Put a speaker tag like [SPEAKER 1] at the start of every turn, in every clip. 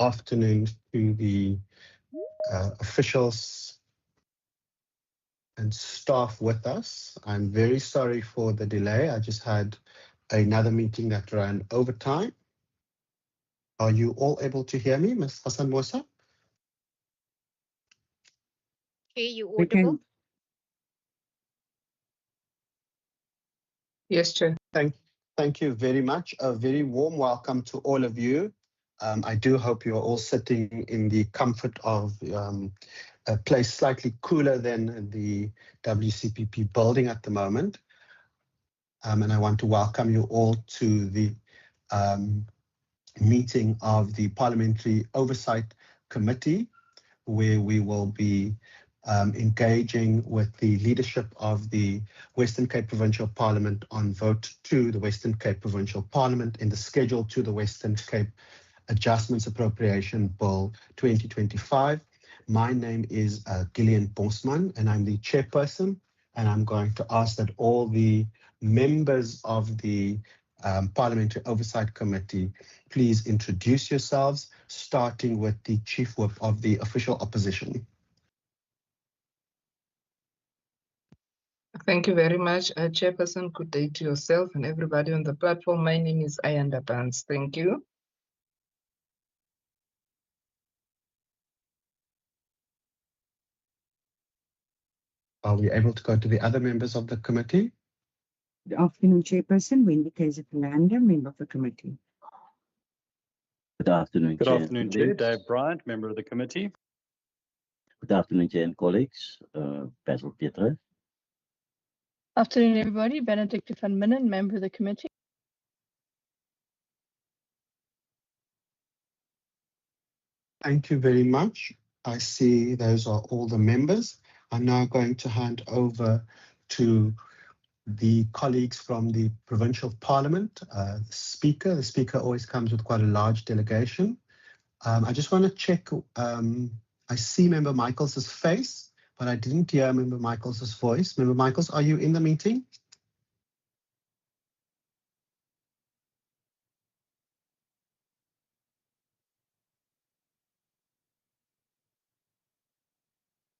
[SPEAKER 1] afternoon to the officials and staff with us. I'm very sorry for the delay. I just had another meeting that ran overtime. Are you all able to hear me, Ms. Hassan Musa?
[SPEAKER 2] Okay, you audible?
[SPEAKER 3] Yes, Chair.
[SPEAKER 1] Thank you very much. A very warm welcome to all of you. I do hope you are all sitting in the comfort of a place slightly cooler than the WCPP building at the moment. And I want to welcome you all to the meeting of the Parliamentary Oversight Committee, where we will be engaging with the leadership of the Western Cape Provincial Parliament on vote to the Western Cape Provincial Parliament in the schedule to the Western Cape Adjustments Appropriation Bill 2025. My name is Gillian Bosman, and I'm the chairperson, and I'm going to ask that all the members of the Parliamentary Oversight Committee please introduce yourselves, starting with the Chief Whip of the Official Opposition.
[SPEAKER 3] Thank you very much, Chairperson. Good day to yourself and everybody on the platform. My name is Ayanda Bans. Thank you.
[SPEAKER 1] Are we able to go to the other members of the committee?
[SPEAKER 4] Good afternoon, Chairperson. Wendy Kaiser-Philander, member of the committee.
[SPEAKER 5] Good afternoon,
[SPEAKER 6] Good
[SPEAKER 5] Chair.
[SPEAKER 6] afternoon, Chair. Dave Bryant, member of the committee.
[SPEAKER 5] Good afternoon, Chair and colleagues. Basil Pieter.
[SPEAKER 7] Afternoon, everybody. Benedict van Minnen, member of the committee.
[SPEAKER 1] Thank you very much. I see those are all the members. I'm now going to hand over to the colleagues from the Provincial Parliament. The Speaker always comes with quite a large delegation. I just want to check. I see Member Michaels' face, but I didn't hear Member Michaels' voice. Member Michaels, are you in the meeting?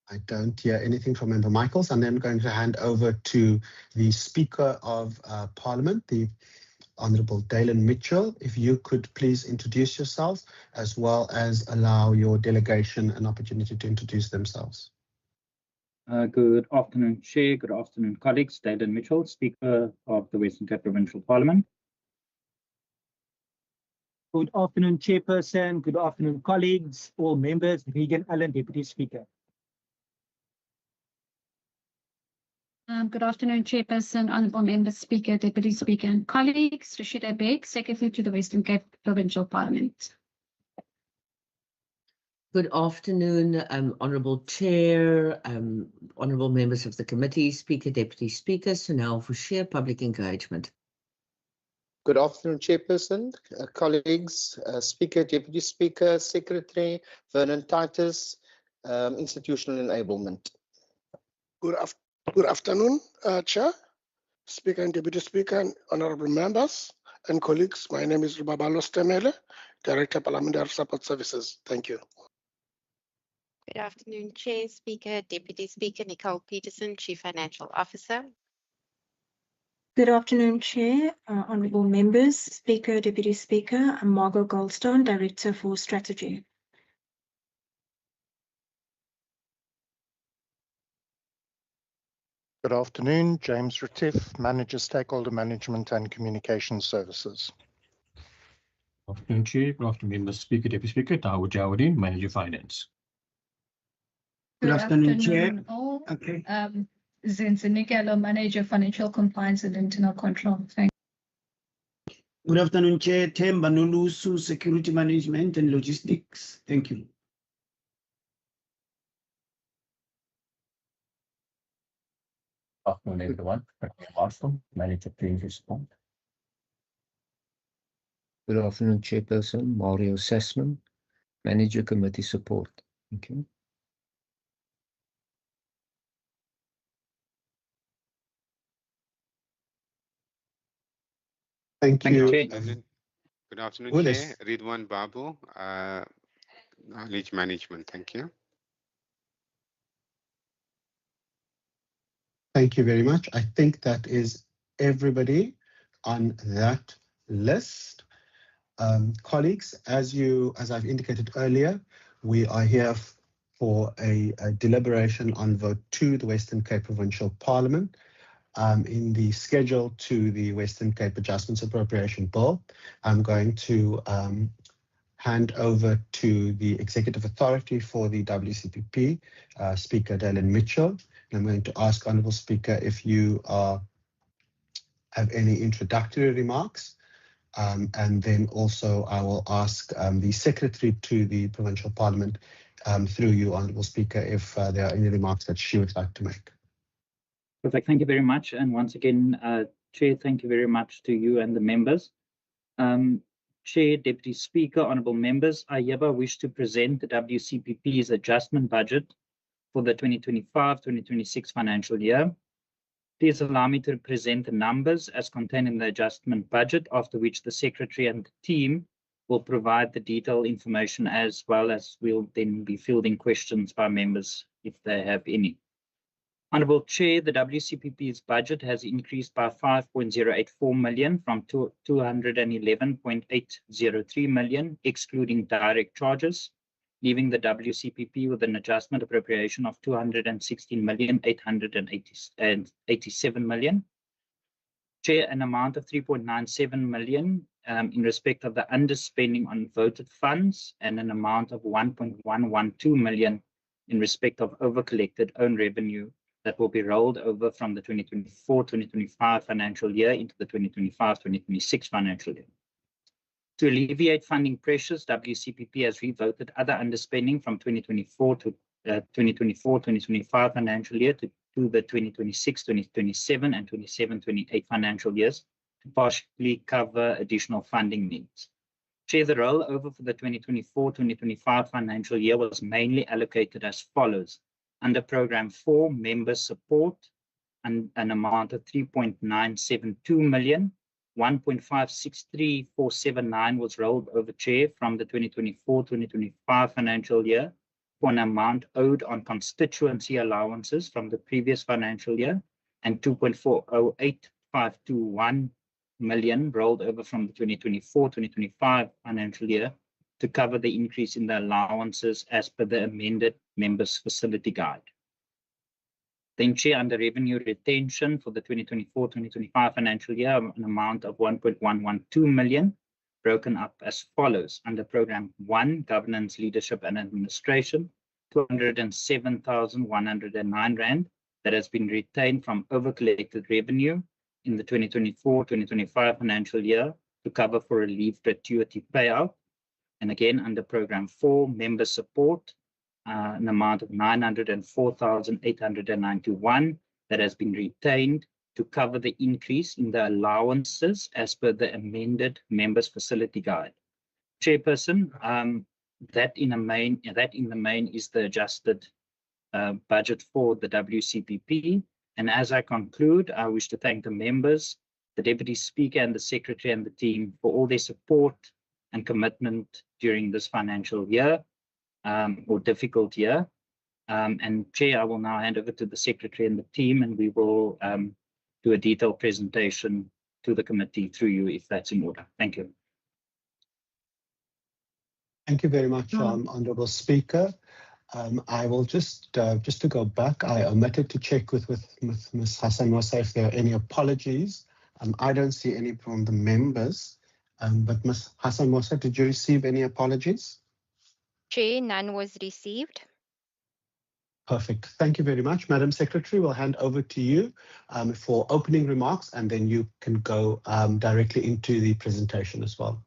[SPEAKER 1] I don't hear anything from Member Michaels. I'm then going to hand over to the Speaker of Parliament, the Honourable Dalen Mitchell. If you could please introduce yourselves, as well as allow your delegation an opportunity to introduce themselves.
[SPEAKER 8] Good afternoon, Chair. Good afternoon, colleagues. Dalen Mitchell, Speaker of the Western Cape Provincial Parliament.
[SPEAKER 9] Good afternoon, Chairperson. Good afternoon, colleagues, all members. Regan Allen, Deputy Speaker.
[SPEAKER 10] Good afternoon, Chairperson, Honourable Members, Speaker, Deputy Speaker, and colleagues. Rashida Beg, Secretary to the Western Cape Provincial Parliament.
[SPEAKER 11] Good afternoon, Honourable Chair, Honourable Members of the Committee, Speaker, Deputy Speaker, Sunil for sheer public engagement.
[SPEAKER 12] Good afternoon, Chairperson, colleagues, Speaker, Deputy Speaker, Secretary, Vernon Titus, Institutional Enablement.
[SPEAKER 13] Good afternoon, Chair, Speaker and Deputy Speaker, and Honourable Members and colleagues. My name is Rubabalo Stemele, Director, Parliamentary Support Services. Thank you.
[SPEAKER 2] Good afternoon, Chair, Speaker, Deputy Speaker, Nicole Peterson, Chief Financial Officer.
[SPEAKER 14] Good afternoon, Chair, Honourable Members, Speaker, Deputy Speaker. I'm Margot Goldstone, Director for Strategy.
[SPEAKER 15] Good afternoon, James Retief, Manager, Stakeholder Management and Communication Services.
[SPEAKER 6] Good afternoon, Chair. Good afternoon, Members, Speaker, Deputy Speaker, Dawood Jawadin, Manager Finance.
[SPEAKER 9] Good afternoon, Chair.
[SPEAKER 7] All. Okay. Zinzinikelo, Manager Financial Compliance and Internal Control. Thank you.
[SPEAKER 9] Good afternoon, Chair. Themba Nolusu, Security Management and Logistics. Thank you.
[SPEAKER 6] Good afternoon, everyone. Awesome. Manager Claims Response.
[SPEAKER 16] Good afternoon, Chairperson Mario Sessman, Manager Committee Support. Thank you.
[SPEAKER 1] Thank you.
[SPEAKER 17] Good afternoon, Chair. Ridwan Babu, knowledge management. Thank you.
[SPEAKER 1] Thank you very much. I think that is everybody on that list. Colleagues, as I've indicated earlier, we are here for a deliberation on vote 2, the Western Cape Provincial Parliament. In the schedule to the Western Cape Adjustments Appropriation Bill, I'm going to hand over to the Executive Authority for the WCPP, Speaker Dalen Mitchell. And I'm going to ask Honourable Speaker if you have any introductory remarks. And then also I will ask the Secretary to the Provincial Parliament, through you, Honourable Speaker, if there are any remarks that she would like to make.
[SPEAKER 8] Perfect. Thank you very much. And once again, Chair, thank you very much to you and the members. Chair, Deputy Speaker, Honourable Members, I hereby wish to present the WCPP's adjustment budget for the 2025-2026 financial year. Please allow me to present the numbers as contained in the adjustment budget, after which the Secretary and the team will provide the detailed information, as well as we'll then be fielding questions by members if they have any. Honourable Chair, the WCPP's budget has increased by 5.084 million from 211.803 million, excluding direct charges, leaving the WCPP with an adjustment appropriation of 216,887 million. Chair, an amount of 3.97 million in respect of the underspending on voted funds, and an amount of 1.112 million in respect of overcollected own revenue that will be rolled over from the 2024-2025 financial year into the 2025-2026 financial year. To alleviate funding pressures, WCPP has revoted other underspending from 2024 to 2024-2025 financial year to the 2026-2027 and 27-28 financial years to partially cover additional funding needs. Chair, the rollover for the 2024-2025 financial year was mainly allocated as follows. Under Programme 4, Member Support, and an amount of 3.972 million, 1.563479 was rolled over, Chair, from the 2024-2025 financial year for an amount owed on constituency allowances from the previous financial year, and 2.408521 million rolled over from the 2024-2025 financial year to cover the increase in the allowances as per the amended Members Facility Guide. Then, Chair, under revenue retention for the 2024-2025 financial year, an amount of 1.112 million, broken up as follows. Under Programme 1, Governance, Leadership and Administration, 207,109 Rand that has been retained from overcollected revenue in the 2024-2025 financial year to cover for a leave gratuity payout. And again, under Programme 4, Member Support, an amount of 904,891 that has been retained to cover the increase in the allowances as per the amended Members Facility Guide. Chairperson, that in the main is the adjusted budget for the WCPP. And as I conclude, I wish to thank the members, the Deputy Speaker and the Secretary and the team for all their support and commitment during this financial year, or difficult year. And Chair, I will now hand over to the Secretary and the team, and we will do a detailed presentation to the committee through you, if that's in order. Thank you.
[SPEAKER 1] Thank you very much, Honourable Speaker. I will just to go back, I omitted to check with Ms. Hassan Mosa if there are any apologies. I don't see any from the members. But Ms. Hassan Mosa, did you receive any apologies?
[SPEAKER 18] Chair, none was received.
[SPEAKER 1] Perfect. Thank you very much. Madam Secretary, we'll hand over to you for opening remarks, and then you can go directly into the presentation as well.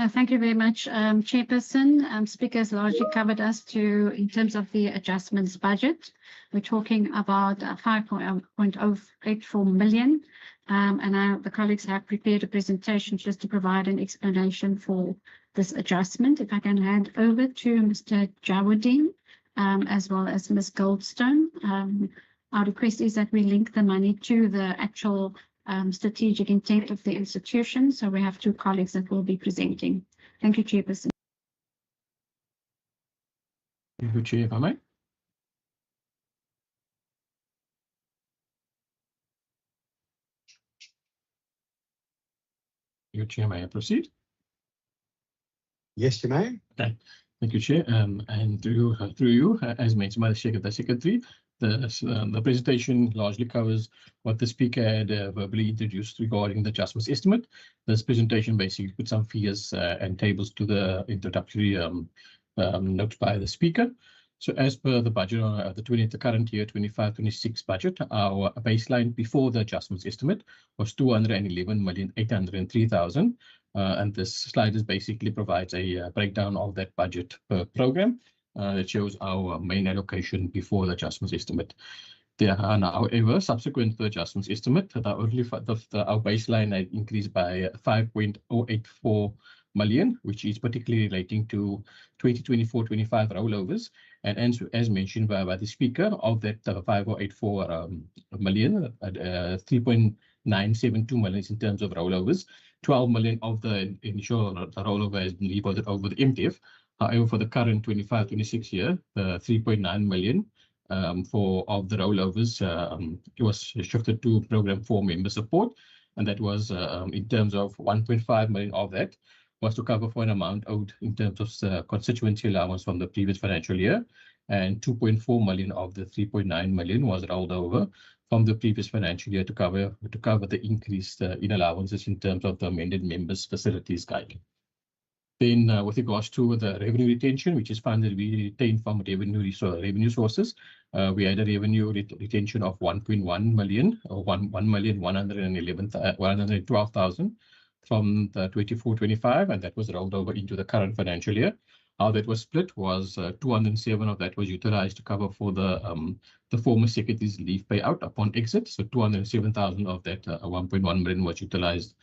[SPEAKER 10] Thank you very much, Chairperson. Speaker has largely covered us in terms of the adjustments budget. We're talking about 5.084 million, and the colleagues have prepared a presentation just to provide an explanation for this adjustment. If I can hand over to Mr. Jawadin, as well as Ms. Goldstone. Our request is that we link the money to the actual strategic intent of the institution. So we have two colleagues that will be presenting. Thank you, Chairperson.
[SPEAKER 6] Thank you, Chair, if I may. Your Chair, may I proceed?
[SPEAKER 1] Yes, you may.
[SPEAKER 6] Okay. Thank you, Chair. And through you, as mentioned by the Secretary, the presentation largely covers what the Speaker had verbally introduced regarding the adjustments estimate. This presentation basically puts some figures and tables to the introductory notes by the Speaker. So as per the budget on the current year 25-26 budget, our baseline before the adjustments estimate was 211,803,000. And this slide is basically provides a breakdown of that budget per program. That shows our main allocation before the adjustments estimate. There are now, however, subsequent to the adjustments estimate, our baseline had increased by 5.084 million, which is particularly relating to 2024-25 rollovers. And as mentioned by the Speaker, of that 5.084 million, 3.972 million is in terms of rollovers. 12 million of the initial rollover has been reported over the MTF. However, for the current 25-26 year, the 3.9 million of the rollovers, it was shifted to Program 4 member support. And that was in terms of 1.5 million of that was to cover for an amount owed in terms of constituency allowance from the previous financial year. And 2.4 million of the 3.9 million was rolled over from the previous financial year to cover the increase in allowances in terms of the amended members facilities guide. Then with regards to the revenue retention, which is funds that we retain from revenue sources, we had a revenue retention of 1.1 million, or 1,112,000 from the 24-25, and that was rolled over into the current financial year. How that was split was 207 of that was utilized to cover for the former secretary's leave payout upon exit. So 207,000 of that 1.1 million was utilized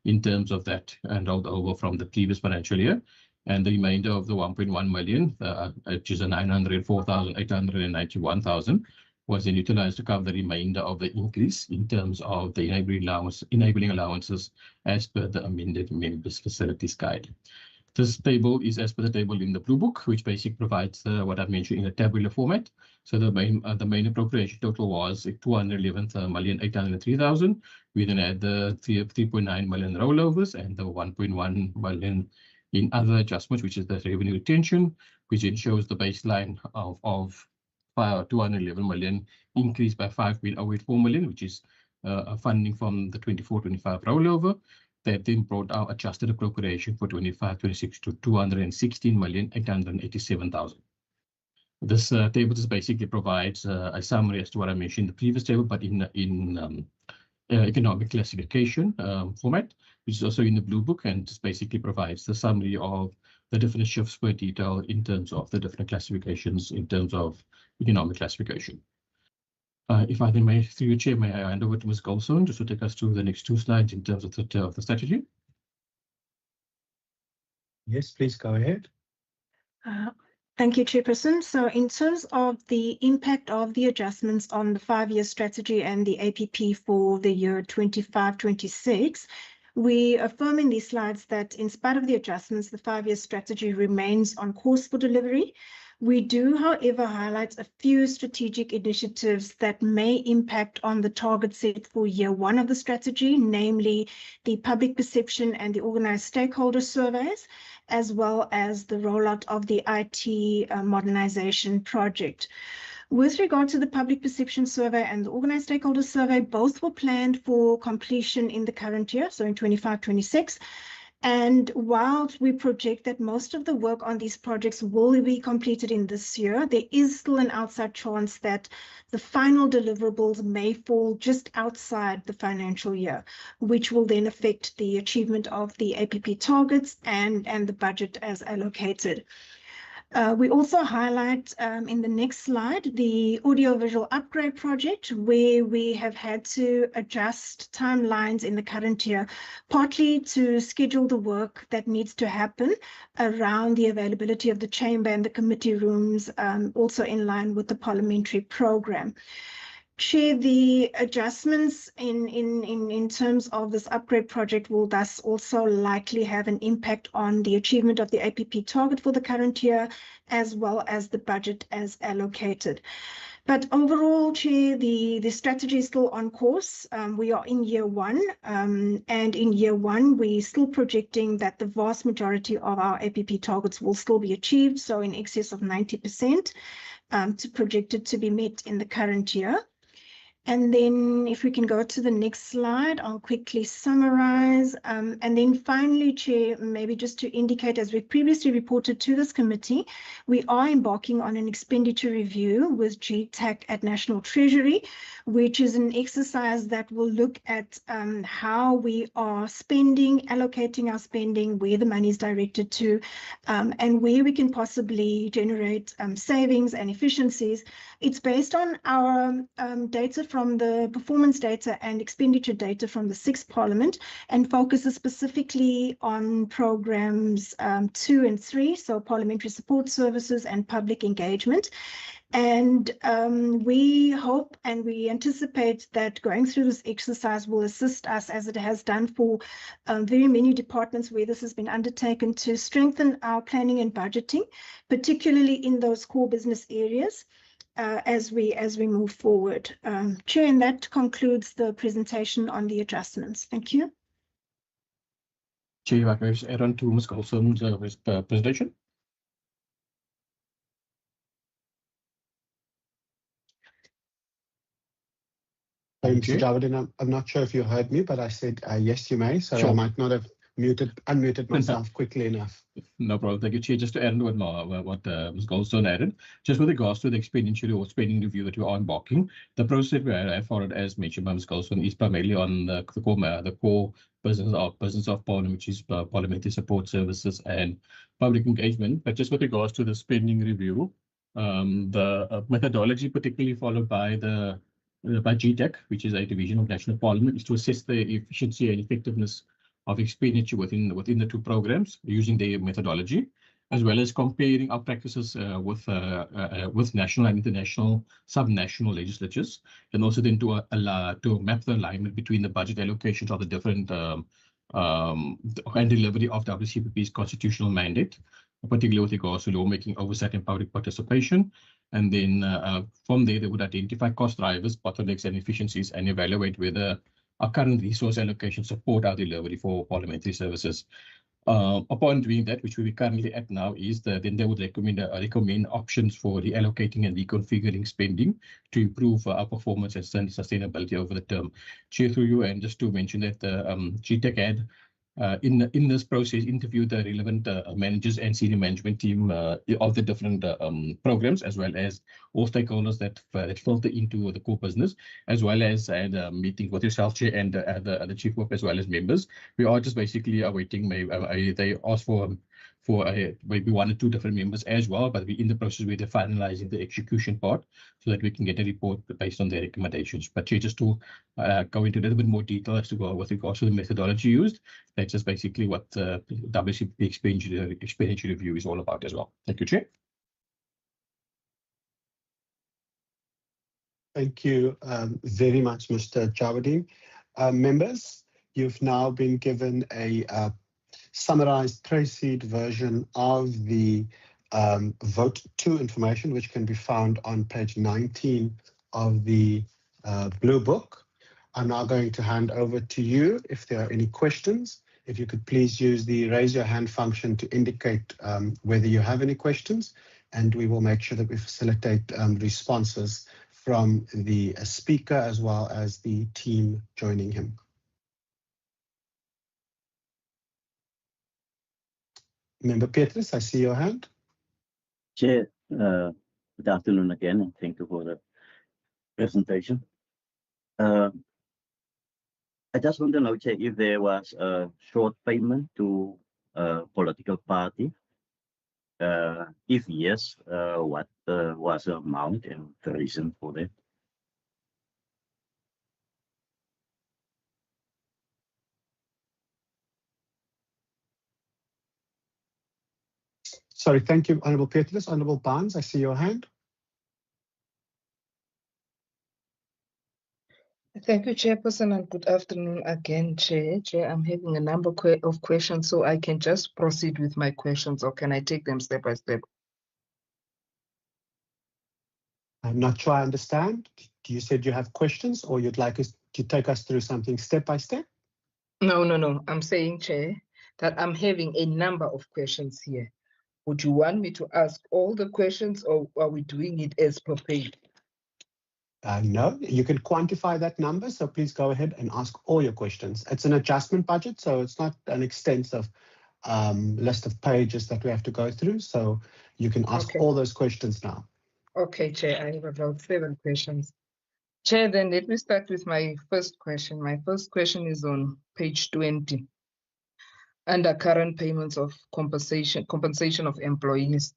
[SPEAKER 6] in terms of that and rolled over from the previous financial year. And the remainder of the 1.1 million, which is a 904,891,000, was then utilized to cover the remainder of the increase in terms of the enabling allowances as per the amended members facilities guide. This table is as per the table in the Blue Book, which basically provides what I've mentioned in a tabular format. So the main appropriation total was 211,803,000. We then had the 3.9 million rollovers and the 1.1 million in other adjustments, which is the revenue retention, which then shows the baseline of 211 million increased by 5.084 million, which is funding from the 24-25 rollover. That then brought our adjusted appropriation for 25-26 to 216,887,000. This table just basically provides a summary as to what I mentioned in the previous table, but in economic classification format, which is also in the Blue Book, and just basically provides the summary of the different shifts per detail in terms of the different classifications in terms of economic classification. If I then may, through your Chair, may I hand over to Ms. Goldstone just to take us through the next two slides in terms of the strategy?
[SPEAKER 1] Yes, please go ahead.
[SPEAKER 14] Thank you, Chairperson. So in terms of the impact of the adjustments on the 5-year strategy and the APP for the year 25-26, we affirm in these slides that in spite of the adjustments, the 5-year strategy remains on course for delivery. We do, however, highlight a few strategic initiatives that may impact on the target set for year 1 of the strategy, namely the public perception and the organized stakeholder surveys, as well as the rollout of the IT modernization project. With regard to the public perception survey and the organized stakeholder survey, both were planned for completion in the current year, so in 25-26. And whilst we project that most of the work on these projects will be completed in this year, there is still an outside chance that the final deliverables may fall just outside the financial year, which will then affect the achievement of the APP targets and the budget as allocated. We also highlight in the next slide the audiovisual upgrade project, where we have had to adjust timelines in the current year, partly to schedule the work that needs to happen around the availability of the chamber and the committee rooms, also in line with the parliamentary program. Chair, the adjustments in terms of this upgrade project will thus also likely have an impact on the achievement of the APP target for the current year, as well as the budget as allocated. But overall, Chair, the strategy is still on course. We are in year one, and in year one, we're still projecting that the vast majority of our APP targets will still be achieved, so in excess of 90%, projected to be met in the current year. And then if we can go to the next slide, I'll quickly summarize. And then finally, Chair, maybe just to indicate, as we previously reported to this committee, we are embarking on an expenditure review with GTAC at National Treasury, which is an exercise that will look at how we are spending, allocating our spending, where the money is directed to, and where we can possibly generate savings and efficiencies. It's based on our data from the performance data and expenditure data from the 6th Parliament, and focuses specifically on programs 2 and 3, so parliamentary support services and public engagement. And we hope and we anticipate that going through this exercise will assist us, as it has done for very many departments where this has been undertaken, to strengthen our planning and budgeting, particularly in those core business areas. As we move forward. Chair, and that concludes the presentation on the adjustments. Thank you.
[SPEAKER 6] Chair, if I can just add on to Ms. Golson's presentation.
[SPEAKER 1] Mr. Javadin, I'm not sure if you heard me, but I said yes, you may. So sure. I might not have unmuted myself quickly enough.
[SPEAKER 6] No problem. Thank you, Chair. Just to add on what Ms. Goldstone added, just with regards to the expenditure or spending review that we are embarking, the process we have followed, as mentioned by Ms. Goldstone, is primarily on the core business of Parliament, which is parliamentary support services and public engagement. But just with regards to the spending review, the methodology particularly followed by GTAC, which is a division of National Parliament, is to assess the efficiency and effectiveness of expenditure within the two programs using their methodology, as well as comparing our practices with national and international subnational legislatures, and also then to map the alignment between the budget allocations of the different and delivery of WCPP's constitutional mandate, particularly with regards to lawmaking, oversight, and public participation. And then from there, they would identify cost drivers, bottlenecks, and efficiencies, and evaluate whether our current resource allocation support our delivery for parliamentary services. Upon doing that, which we're currently at now, is then they would recommend options for reallocating and reconfiguring spending to improve our performance and sustainability over the term. Chair, through you, and just to mention that GTAC had in this process interviewed the relevant managers and senior management team of the different programs, as well as all stakeholders that filter into the core business, as well as meeting with yourself, Chair, and the Chief Whip, as well as members. We are just basically awaiting, they asked for maybe 1 or 2 different members as well, but we're in the process where they're finalizing the execution part so that we can get a report based on their recommendations. But Chair, just to go into a little bit more detail as to with regards to the methodology used, that's just basically what the WCP expenditure review is all about as well. Thank you, Chair.
[SPEAKER 1] Thank you very much, Mr. Javadin. Members, you've now been given a summarized trade version of the vote 2 information, which can be found on page 19 of the Blue Book. I'm now going to hand over to you if there are any questions. If you could please use the raise your hand function to indicate whether you have any questions, and we will make sure that we facilitate responses from the speaker as well as the team joining him. Member Petrus, I see your hand.
[SPEAKER 5] Chair, good afternoon again, and thank you for the presentation. I just want to know, Chair, if there was a short payment to a political party. If yes, what was the amount and the reason for that?
[SPEAKER 1] Sorry, thank you, Honourable Petrus. Honourable Barnes, I see your hand.
[SPEAKER 3] Thank you, Chairperson, and good afternoon again, Chair. Chair, I'm having a number of questions, so I can just proceed with my questions, or can I take them step by step?
[SPEAKER 1] I'm not sure I understand. You said you have questions or you'd like us to take us through something step by step?
[SPEAKER 3] No. I'm saying, Chair, that I'm having a number of questions here. Would you want me to ask all the questions, or are we doing it as per page?
[SPEAKER 1] No, you can quantify that number. So please go ahead and ask all your questions. It's an adjustment budget, so it's not an extensive list of pages that we have to go through. So you can ask all those questions now.
[SPEAKER 3] Okay, Chair, I have about 7 questions. Chair, then let me start with my first question. My first question is on page 20. Under current payments of compensation of employees.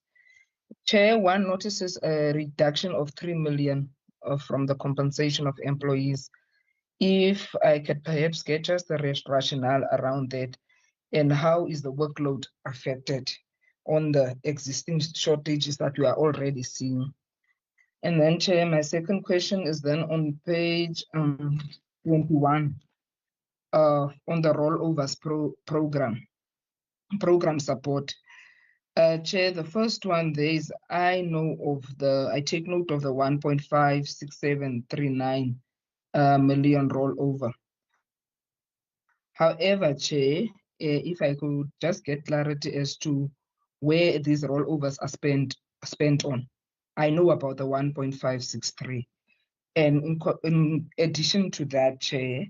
[SPEAKER 3] Chair, one notices a reduction of 3 million from the compensation of employees. If I could perhaps get just the rationale around that, and how is the workload affected on the existing shortages that we are already seeing? And then, Chair, my second question is then on page 21 on the rollovers program support. Chair, the first one there is I take note of the 1.56739 million rollover. However, Chair, if I could just get clarity as to where these rollovers are spent on. I know about the 1.563. And in addition to that, Chair,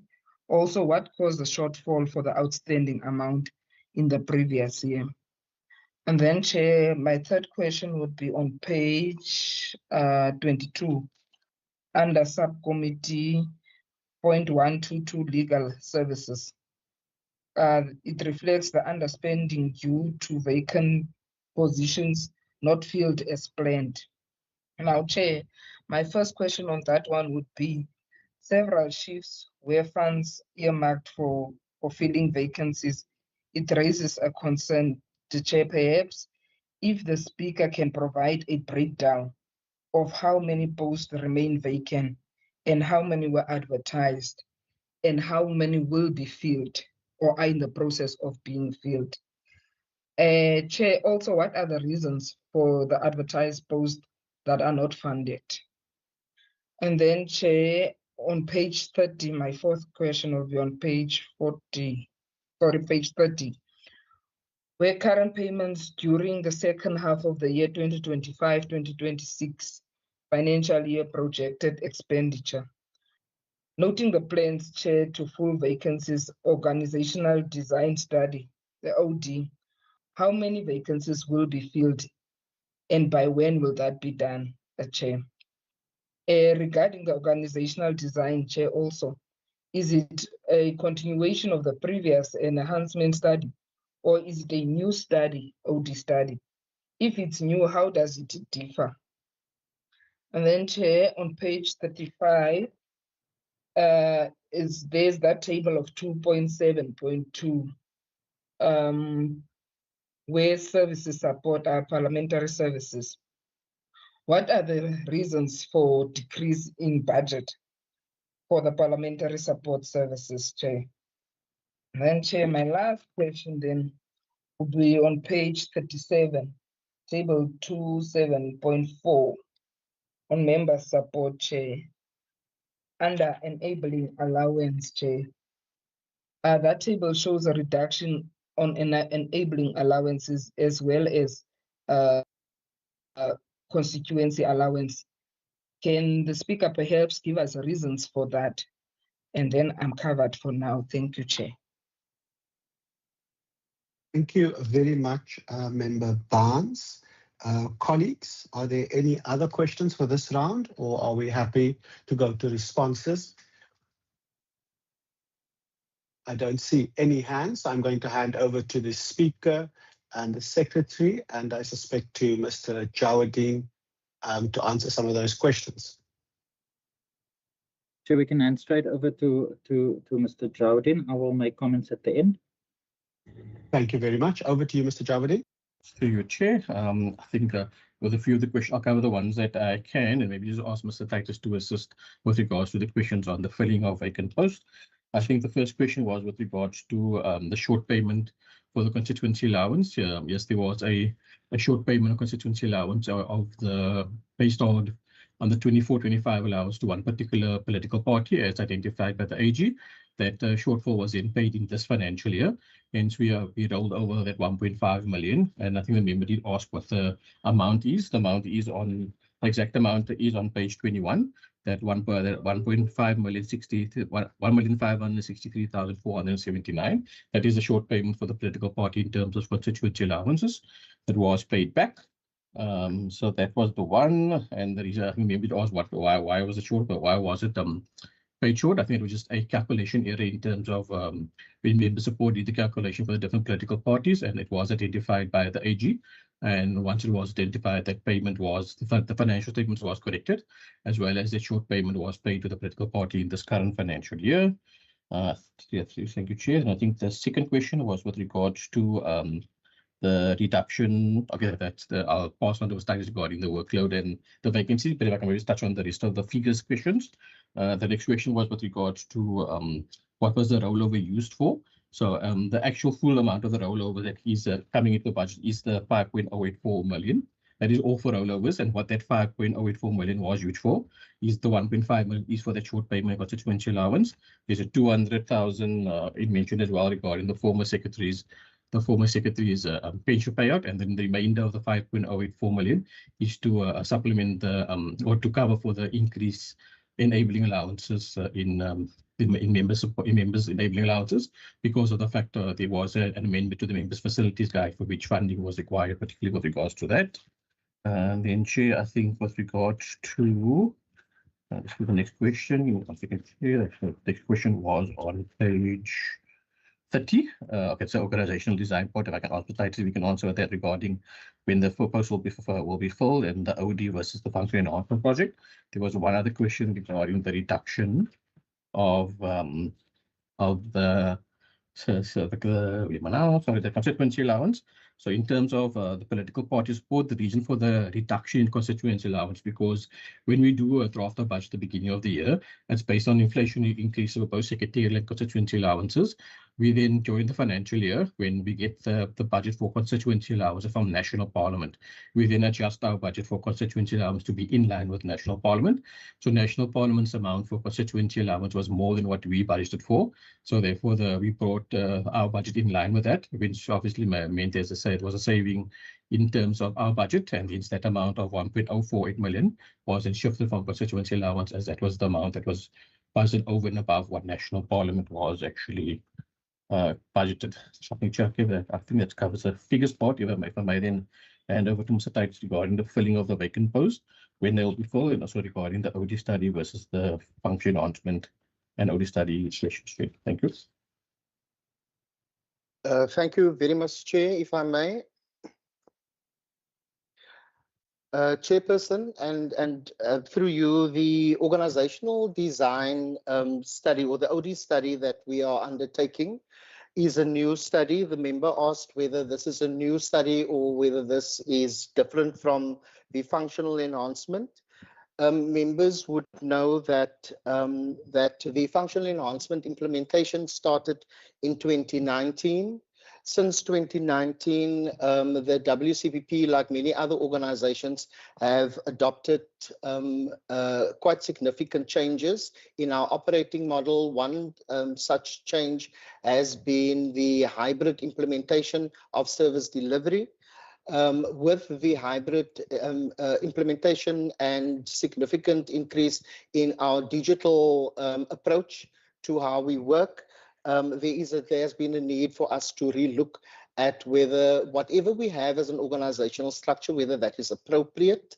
[SPEAKER 3] also what caused the shortfall for the outstanding amount in the previous year? And then, Chair, my third question would be on page 22, under subcommittee 0.122 legal services. It reflects the underspending due to vacant positions not filled as planned. Now, Chair, my first question on that one would be several shifts where funds earmarked for filling vacancies. It raises a concern. The Chair, perhaps if the Speaker can provide a breakdown of how many posts remain vacant and how many were advertised and how many will be filled or are in the process of being filled. Chair, also, what are the reasons for the advertised posts that are not funded? And then, Chair, on page 30, my fourth question will be on page 30, where current payments during the second half of the year 2025-2026 financial year projected expenditure. Noting the plans, Chair, to full vacancies organizational design study, the OD, how many vacancies will be filled and by when will that be done, Chair? Regarding the organizational design, Chair, also, is it a continuation of the previous enhancement study or is it a new study, OD study? If it's new, how does it differ? And then, Chair, on page 35, there's that table of 2.7.2, where services support our parliamentary services. What are the reasons for decrease in budget for the parliamentary support services, Chair? And then, Chair, my last question then will be on page 37, table 27.4 on member support, Chair, under enabling allowance, Chair. That table shows a reduction on enabling allowances as well as constituency allowance. Can the Speaker perhaps give us reasons for that? And then I'm covered for now. Thank you, Chair.
[SPEAKER 1] Thank you very much, Member Barnes. Colleagues, are there any other questions for this round, or are we happy to go to responses? I don't see any hands. I'm going to hand over to the Speaker and the Secretary, and I suspect to Mr. Jawadin to answer some of those questions.
[SPEAKER 8] So we can hand straight over to Mr. Jawadin. I will make comments at the end.
[SPEAKER 1] Thank you very much. Over to you, Mr. Jawadin.
[SPEAKER 6] Through your chair, I think with a few of the questions, I'll cover the ones that I can, and maybe just ask Mr. Titus to assist with regards to the questions on the filling of vacant posts. I think the first question was with regards to the short payment for the constituency allowance. Yes, there was a short payment of constituency allowance of the based on the 24-25 allowance to one particular political party as identified by the AG. That shortfall was then paid in this financial year. Hence, we rolled over that 1.5 million. And I think the member did ask what the amount is. The amount is on, the exact amount is on page 21. That 1.5 million 1,563,479. That is a short payment for the political party in terms of constituency allowances that was paid back. So that was the one. And the reason I think maybe it asked why was it short, but why was it paid short? I think it was just a calculation error in terms of when member support did the calculation for the different political parties, and it was identified by the AG. And once it was identified, that payment was the financial statements was corrected, as well as the short payment was paid to the political party in this current financial year. Yes, thank you, Chair. And I think the second question was with regards to the reduction. Okay, that's I'll pass on to Titus regarding the workload and the vacancy, but if I can maybe touch on the rest of the figures questions. The next question was with regards to what was the rollover used for. So the actual full amount of the rollover that is coming into the budget is the 5.084 million. That is all for rollovers, and what that 5.084 million was used for is the 1.5 million is for the short payment constituency allowance. There's a 200,000 it mentioned as well regarding the former secretary's pension payout, and then the remainder of the 5.084 million is to supplement the or to cover for the increase enabling allowances in members enabling allowances, because of the fact there was an amendment to the members facilities guide for which funding was required, particularly with regards to that. And then, Chair, I think with regards to let's do the next question. I think the next question was on page 30. Okay, so organizational design part. If I can answer Titus, we can answer that regarding when the post will be filled and the OD versus the function enhancement project. There was one other question regarding the reduction of the constituency allowance. So in terms of the political party support, the reason for the reduction in constituency allowance, because when we do a draft of budget at the beginning of the year, it's based on inflationary increase of both secretarial and constituency allowances. We then, during the financial year, when we get the budget for constituency allowance from National Parliament, we then adjust our budget for constituency allowance to be in line with National Parliament. So National Parliament's amount for constituency allowance was more than what we budgeted for. So therefore, we brought our budget in line with that, which obviously meant, as I said, it was a saving in terms of our budget, and hence that amount of 1.048 million was then shifted from constituency allowance, as that was the amount that was budgeted over and above what National Parliament was actually budgeted. So I think that covers the figures part. If I may then hand over to Mr. Titus regarding the filling of the vacant post, when they will be filled, and also regarding the OD study versus the function enhancement and OD study relationship. Thank you.
[SPEAKER 12] Thank you very much, Chair, if I may. Chairperson, and through you, the organizational design study, or the OD study that we are undertaking, is a new study. The member asked whether this is a new study or whether this is different from the functional enhancement. Members would know that that the functional enhancement implementation started in 2019. Since 2019, the WCPP, like many other organizations, have adopted quite significant changes in our operating model. One such change has been the hybrid implementation of service delivery. With the hybrid implementation and significant increase in our digital approach to how we work, there has been a need for us to relook at whether whatever we have as an organizational structure, whether that is appropriate.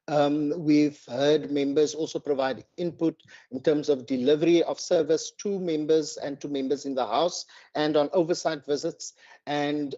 [SPEAKER 12] We've heard members also provide input in terms of delivery of service to members and to members in the House and on oversight visits. And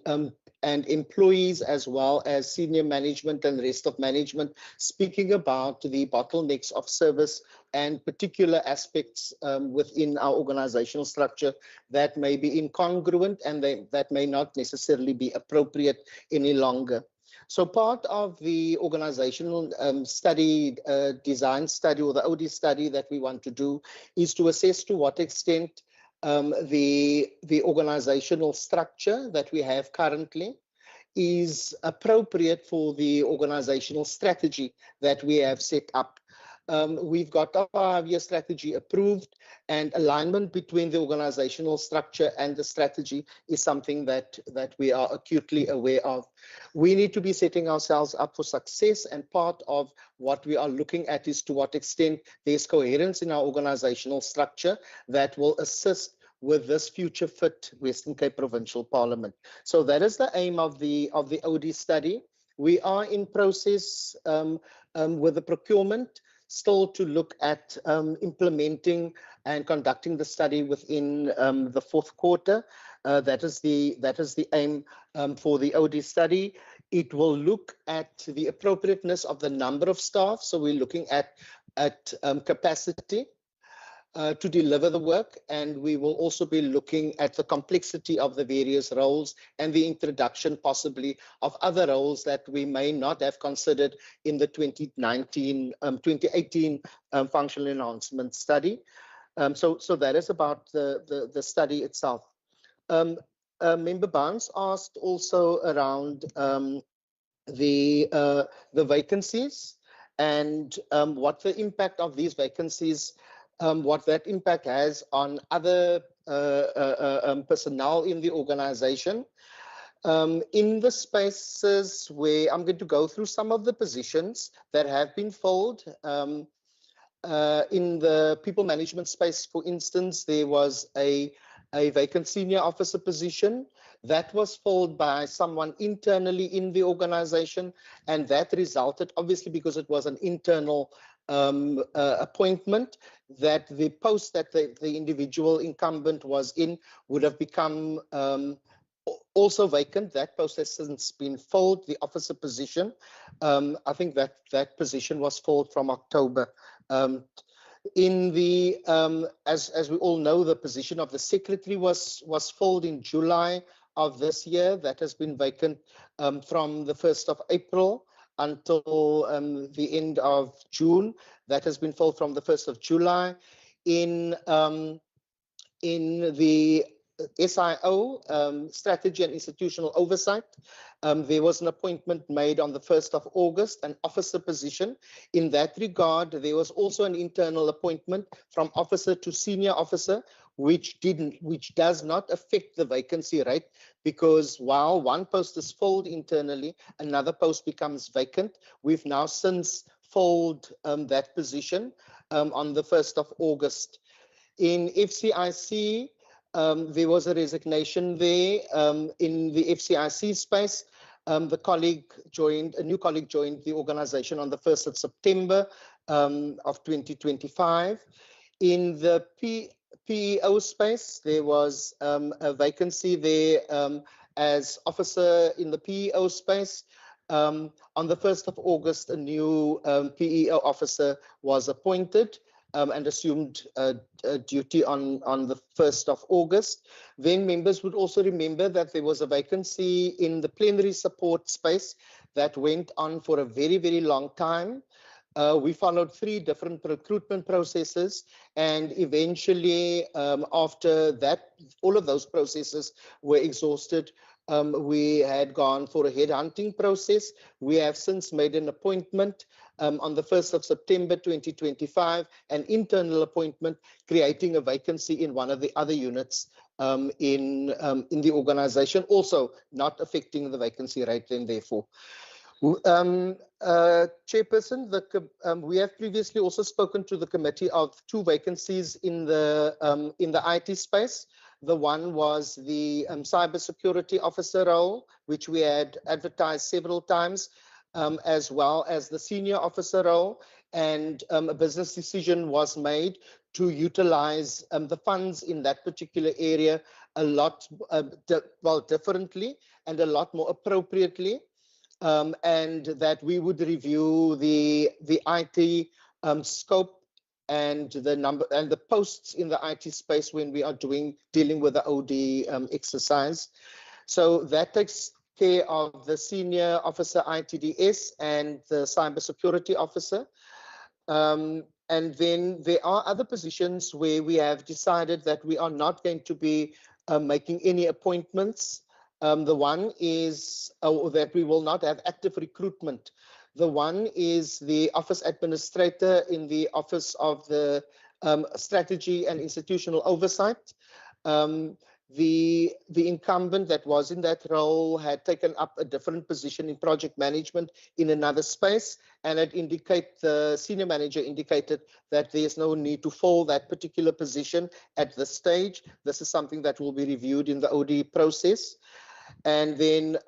[SPEAKER 12] and employees, as well as senior management and rest of management, speaking about the bottlenecks of service and particular aspects within our organizational structure that may be incongruent and that may not necessarily be appropriate any longer. So part of the organizational study, design study, or the OD study that we want to do is to assess to what extent the organizational structure that we have currently is appropriate for the organizational strategy that we have set up. We've got our 5-year strategy approved, and alignment between the organizational structure and the strategy is something that we are acutely aware of. We need to be setting ourselves up for success, and part of what we are looking at is to what extent there's coherence in our organizational structure that will assist with this future fit Western Cape Provincial Parliament. So that is the aim of the OD study. We are in process with the procurement still to look at implementing and conducting the study within the 4th quarter. That is the aim for the OD study. It will look at the appropriateness of the number of staff. So we're looking at capacity to deliver the work, and we will also be looking at the complexity of the various roles and the introduction possibly of other roles that we may not have considered in the 2018 functional enhancement study. So that is about the study itself. Member Barnes asked also around the vacancies and what the impact of these vacancies, what that impact has on other personnel in the organization. In the spaces where I'm going to go through some of the positions that have been filled, in the people management space, for instance, there was a vacant senior officer position that was filled by someone internally in the organization, and that resulted, obviously because it was an internal appointment, that the post that the individual incumbent was in would have become also vacant. That post has since been filled, the officer position. I think that position was filled from October. In the as we all know, the position of the secretary was filled in July of this year. That has been vacant from the 1st of April until the end of June. That has been filled from the 1st of July. In the SIO, Strategy and Institutional Oversight, there was an appointment made on the 1st of August, an officer position. In that regard, there was also an internal appointment from officer to senior officer, which does not affect the vacancy rate, because while one post is filled internally, another post becomes vacant. We've now since filled that position on the 1st of August. In FCIC, there was a resignation there in the FCIC space. A new colleague joined the organization on the 1st of September of 2025. In the PEO space, there was a vacancy there as officer in the PEO space. On the 1st of August, a new PEO officer was appointed and assumed duty on the 1st of August. Then members would also remember that there was a vacancy in the plenary support space that went on for a very, very long time. We followed 3 different recruitment processes, and eventually, after that, all of those processes were exhausted. We had gone for a headhunting process. We have since made an appointment on the 1st of September 2025, an internal appointment creating a vacancy in one of the other units in the organization, also not affecting the vacancy rate then therefore. Chairperson, we have previously also spoken to the committee of 2 vacancies in the IT space. The one was the cybersecurity officer role, which we had advertised several times, as well as the senior officer role, and a business decision was made to utilize the funds in that particular area a lot differently and a lot more appropriately, and that we would review the IT scope and the number and the posts in the IT space when we are dealing with the OD exercise. So that takes care of the senior officer ITDS and the cybersecurity officer. And then there are other positions where we have decided that we are not going to be making any appointments. The one is that we will not have active recruitment. The one is the office administrator in the Office of the Strategy and Institutional Oversight. The incumbent that was in that role had taken up a different position in project management in another space, and the senior manager indicated that there's no need to fill that particular position at this stage. This is something that will be reviewed in the OD process. And then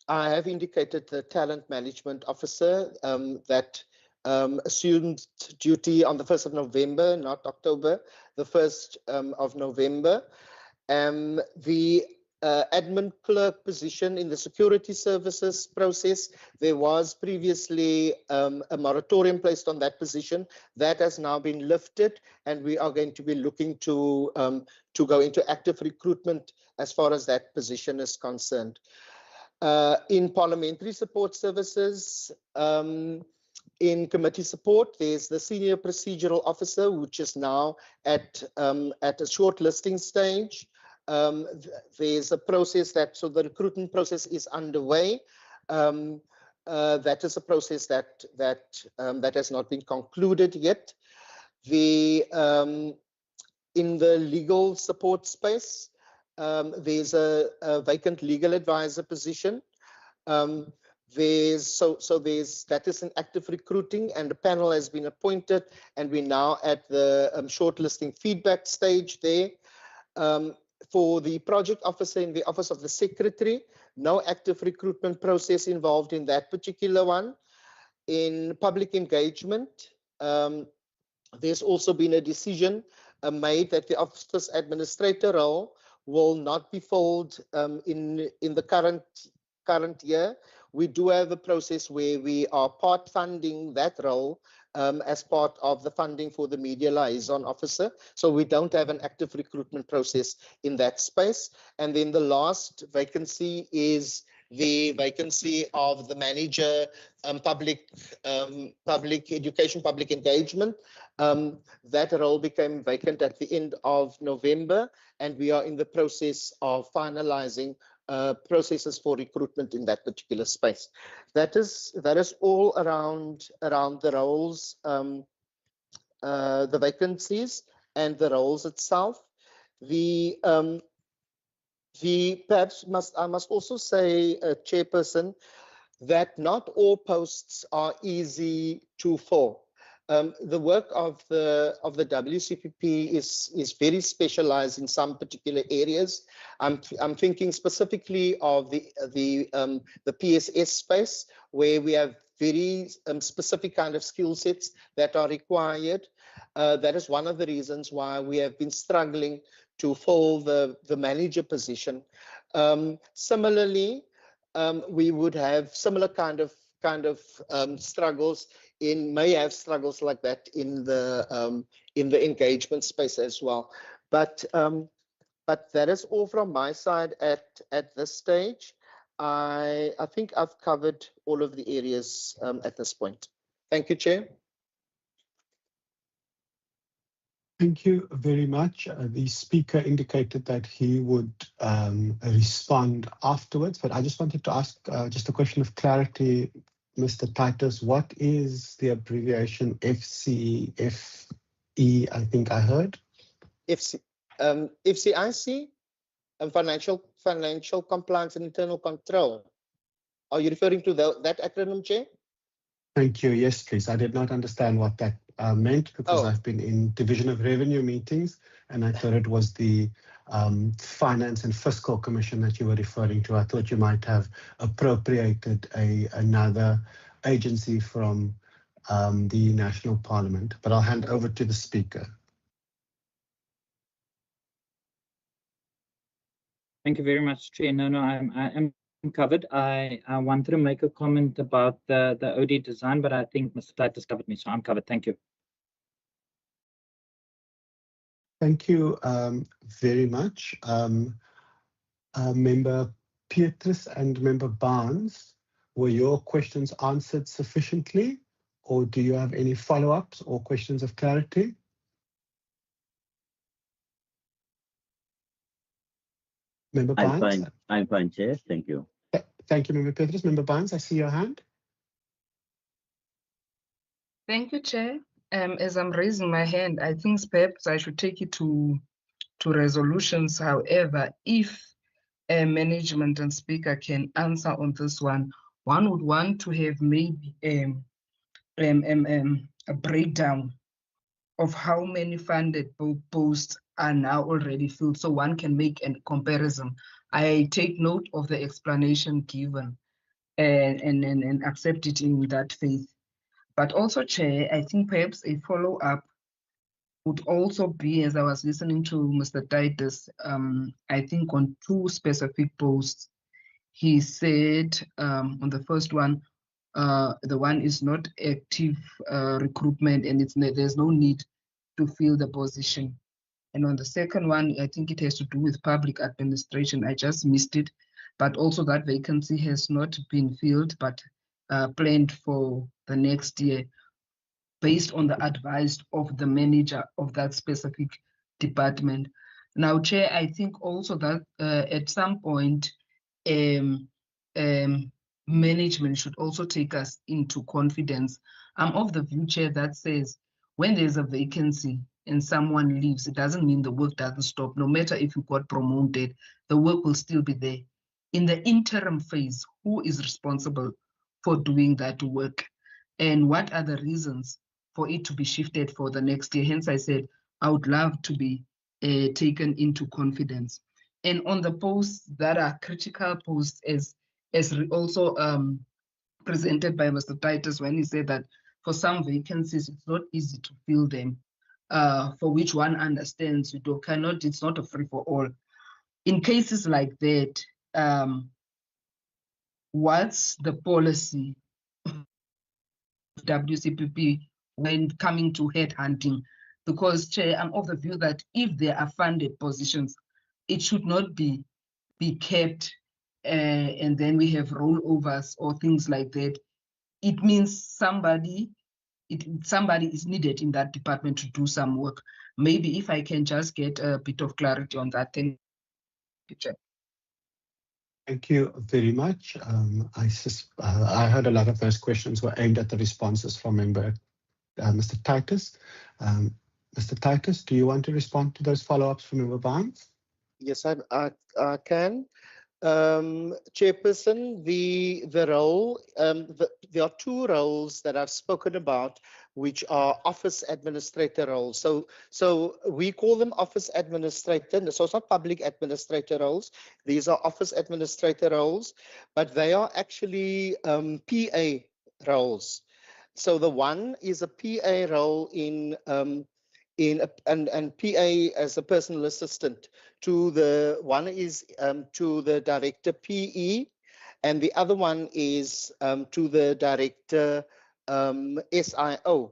[SPEAKER 12] I have indicated the talent management officer that assumed duty on the 1st of November, not October, the 1st of November. The admin clerk position in the security services process, there was previously a moratorium placed on that position. That has now been lifted, and we are going to be looking to go into active recruitment as far as that position is concerned. In parliamentary support services, in committee support, there's the senior procedural officer, which is now at a shortlisting stage. There's a process so the recruitment process is underway. That is a process that has not been concluded yet. In the legal support space, there's a vacant legal advisor position. That is an active recruiting, and a panel has been appointed, and we're now at the shortlisting feedback stage there. For the project officer in the Office of the Secretary, no active recruitment process involved in that particular one. In public engagement, there's also been a decision made that the office administrator role will not be filled in the current year. We do have a process where we are part funding that role as part of the funding for the media liaison officer. So we don't have an active recruitment process in that space. And then the last vacancy is the vacancy of the manager, public education, public engagement. That role became vacant at the end of November, and we are in the process of finalizing processes for recruitment in that particular space. That is all around the roles, the vacancies and the roles itself. Perhaps I must also say, Chairperson, that not all posts are easy to fill. The work of the WCPP is very specialized in some particular areas. I'm thinking specifically of the PSS space, where we have very specific kind of skill sets that are required. That is one of the reasons why we have been struggling to fill the manager position. Similarly, we would have similar kind of struggles may have struggles like that in the engagement space as well. But that is all from my side at this stage. I think I've covered all of the areas at this point. Thank you, Chair.
[SPEAKER 1] Thank you very much. The speaker indicated that he would respond afterwards, but I just wanted to ask just a question of clarity, Mr. Titus. What is the abbreviation FCFE, I think I heard?
[SPEAKER 12] FCIC, Financial Compliance and Internal Control. Are you referring to that acronym, Chair?
[SPEAKER 1] Thank you. Yes, please. I did not understand what that meant, because I've been in Division of Revenue meetings, and I thought it was the Finance and Fiscal Commission that you were referring to. I thought you might have appropriated another agency from the National Parliament, but I'll hand over to the speaker.
[SPEAKER 8] Thank you very much, Chair. No, I am covered. I wanted to make a comment about the OD design, but I think Mr. Titus covered me, so I'm covered. Thank you.
[SPEAKER 1] Thank you very much. Member Petrus and Member Barnes, were your questions answered sufficiently, or do you have any follow-ups or questions of clarity? Member Barnes?
[SPEAKER 5] I'm fine, Chair. Thank you.
[SPEAKER 1] Thank you, Member Petrus. Member Barnes, I see your hand.
[SPEAKER 3] Thank you, Chair. As I'm raising my hand, I think perhaps I should take it to resolutions. However, if management and speaker can answer on this one would want to have maybe a breakdown of how many funded posts are now already filled, so one can make a comparison. I take note of the explanation given and accept it in that faith. But also, Chair, I think perhaps a follow-up would also be, as I was listening to Mr. Titus, I think on two specific posts, he said on the first one, the one is not active recruitment and there's no need to fill the position. And on the second one, I think it has to do with public administration. I just missed it, but also that vacancy has not been filled, but planned for the next year, based on the advice of the manager of that specific department. Now, Chair, I think also that at some point, management should also take us into confidence. I'm of the view, Chair, that says when there's a vacancy and someone leaves, it doesn't mean the work doesn't stop. No matter if you got promoted, the work will still be there. In the interim phase, who is responsible for doing that work? And what are the reasons for it to be shifted for the next year? Hence, I said I would love to be taken into confidence. And on the posts that are critical posts, as also presented by Mr. Titus, when he said that for some vacancies, it's not easy to fill them, for which one understands you cannot, it's not a free-for-all. In cases like that, what's the policy of WCPP when coming to headhunting? Because, Chair, I'm of the view that if there are funded positions, it should not be kept and then we have rollovers or things like that. It means somebody is needed in that department to do some work. Maybe if I can just get a bit of clarity on that thing.
[SPEAKER 1] Thank you very much. I heard a lot of those questions were aimed at the responses from Member Mr. Titus. Mr. Titus, do you want to respond to those follow-ups from Member Barnes?
[SPEAKER 12] Yes, I can. Chairperson, the role, there are two roles that I've spoken about, which are office administrator roles. So we call them office administrator. So it's not public administrator roles. These are office administrator roles, but they are actually PA roles. So the one is a PA role and PA as a personal assistant to the one is to the director PE, and the other one is to the director SIO.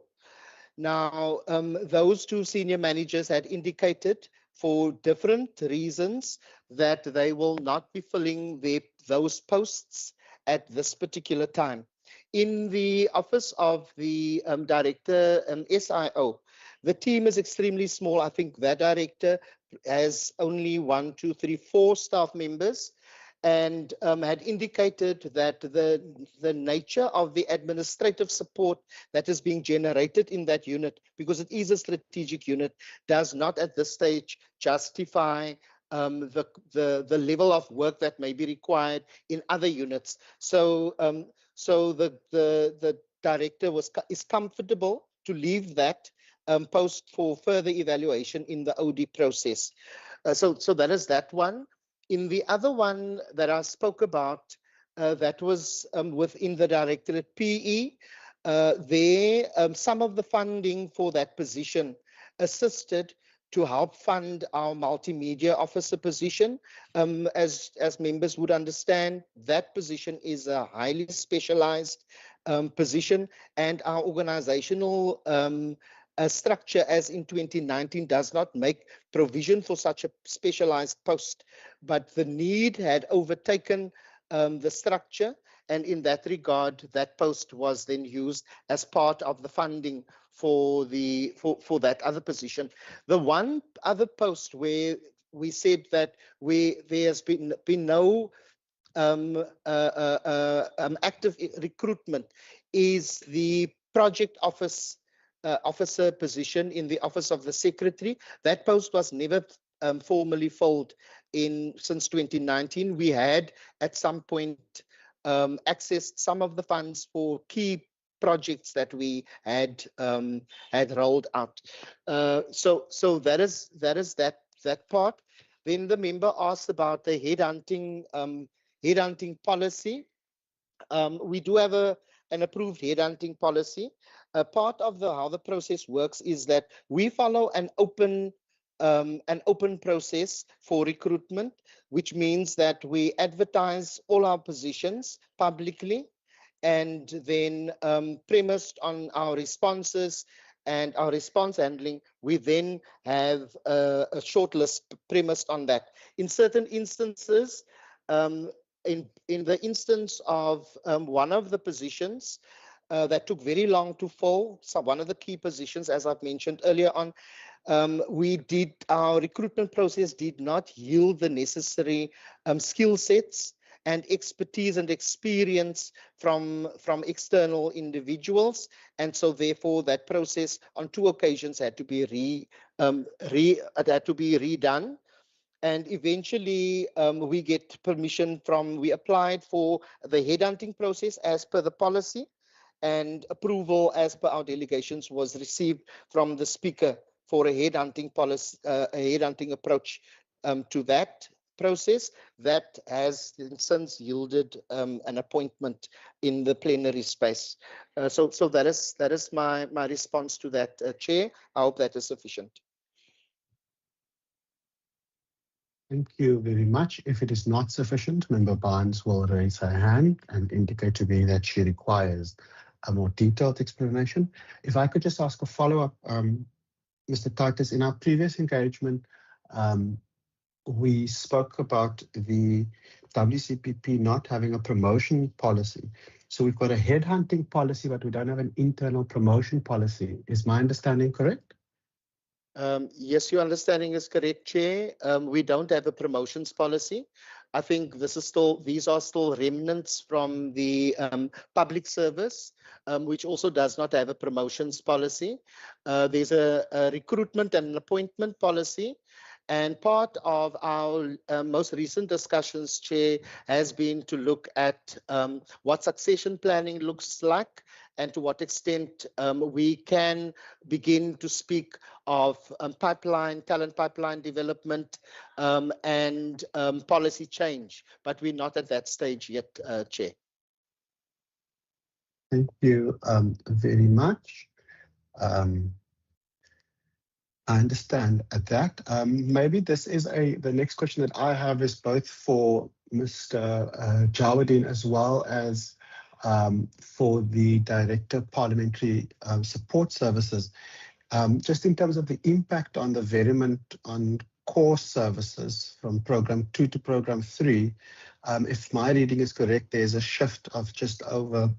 [SPEAKER 12] Now, those two senior managers had indicated for different reasons that they will not be filling those posts at this particular time. In the office of the director SIO, the team is extremely small. I think that director has only 4 staff members, and had indicated that the nature of the administrative support that is being generated in that unit, because it is a strategic unit, does not at this stage justify the level of work that may be required in other units. So the director is comfortable to leave that post for further evaluation in the OD process. So that is that one. In the other one that I spoke about, that was within the directorate PE, some of the funding for that position assisted to help fund our multimedia officer position. As members would understand, that position is a highly specialized position, and our organizational structure as in 2019 does not make provision for such a specialized post, but the need had overtaken the structure, and in that regard, that post was then used as part of the funding for that other position. The one other post where we said that there has been no active recruitment is the project officer position in the office of the secretary. That post was never formally filled since 2019. We had at some point accessed some of the funds for key projects that we had rolled out. So that is that part. Then the member asked about the headhunting policy. We do have an approved headhunting policy. Part of how the process works is that we follow an open process for recruitment, which means that we advertise all our positions publicly, and then premised on our responses and our response handling, we then have a shortlist premised on that. In certain instances, in the instance of one of the positions that took very long to fill, so one of the key positions, as I've mentioned earlier on, our recruitment process did not yield the necessary skill sets and expertise and experience from external individuals, and so therefore that process on 2 occasions had to be redone. And eventually we get permission we applied for the headhunting process as per the policy, and approval as per our delegations was received from the Speaker for a headhunting policy, a headhunting approach to that process that has since yielded an appointment in the plenary space. So that is my response to that, Chair. I hope that is sufficient.
[SPEAKER 1] Thank you very much. If it is not sufficient, Member Barnes will raise her hand and indicate to me that she requires a more detailed explanation. If I could just ask a follow-up, Mr. Titus, in our previous engagement, we spoke about the WCPP not having a promotion policy. So we've got a headhunting policy, but we don't have an internal promotion policy. Is my understanding correct?
[SPEAKER 12] Yes, your understanding is correct, Chair. We don't have a promotions policy. I think these are still remnants from the public service, which also does not have a promotions policy. There's a recruitment and an appointment policy. And part of our most recent discussions, Chair, has been to look at what succession planning looks like and to what extent we can begin to speak of talent pipeline development and policy change. But we're not at that stage yet, Chair.
[SPEAKER 1] Thank you very much. I understand that. Maybe this is the next question that I have is both for Mr. Jawadin as well as for the Director of Parliamentary Support Services. Just in terms of the impact on the Veriment on core services from Program 2 to Program 3, if my reading is correct, there's a shift of just over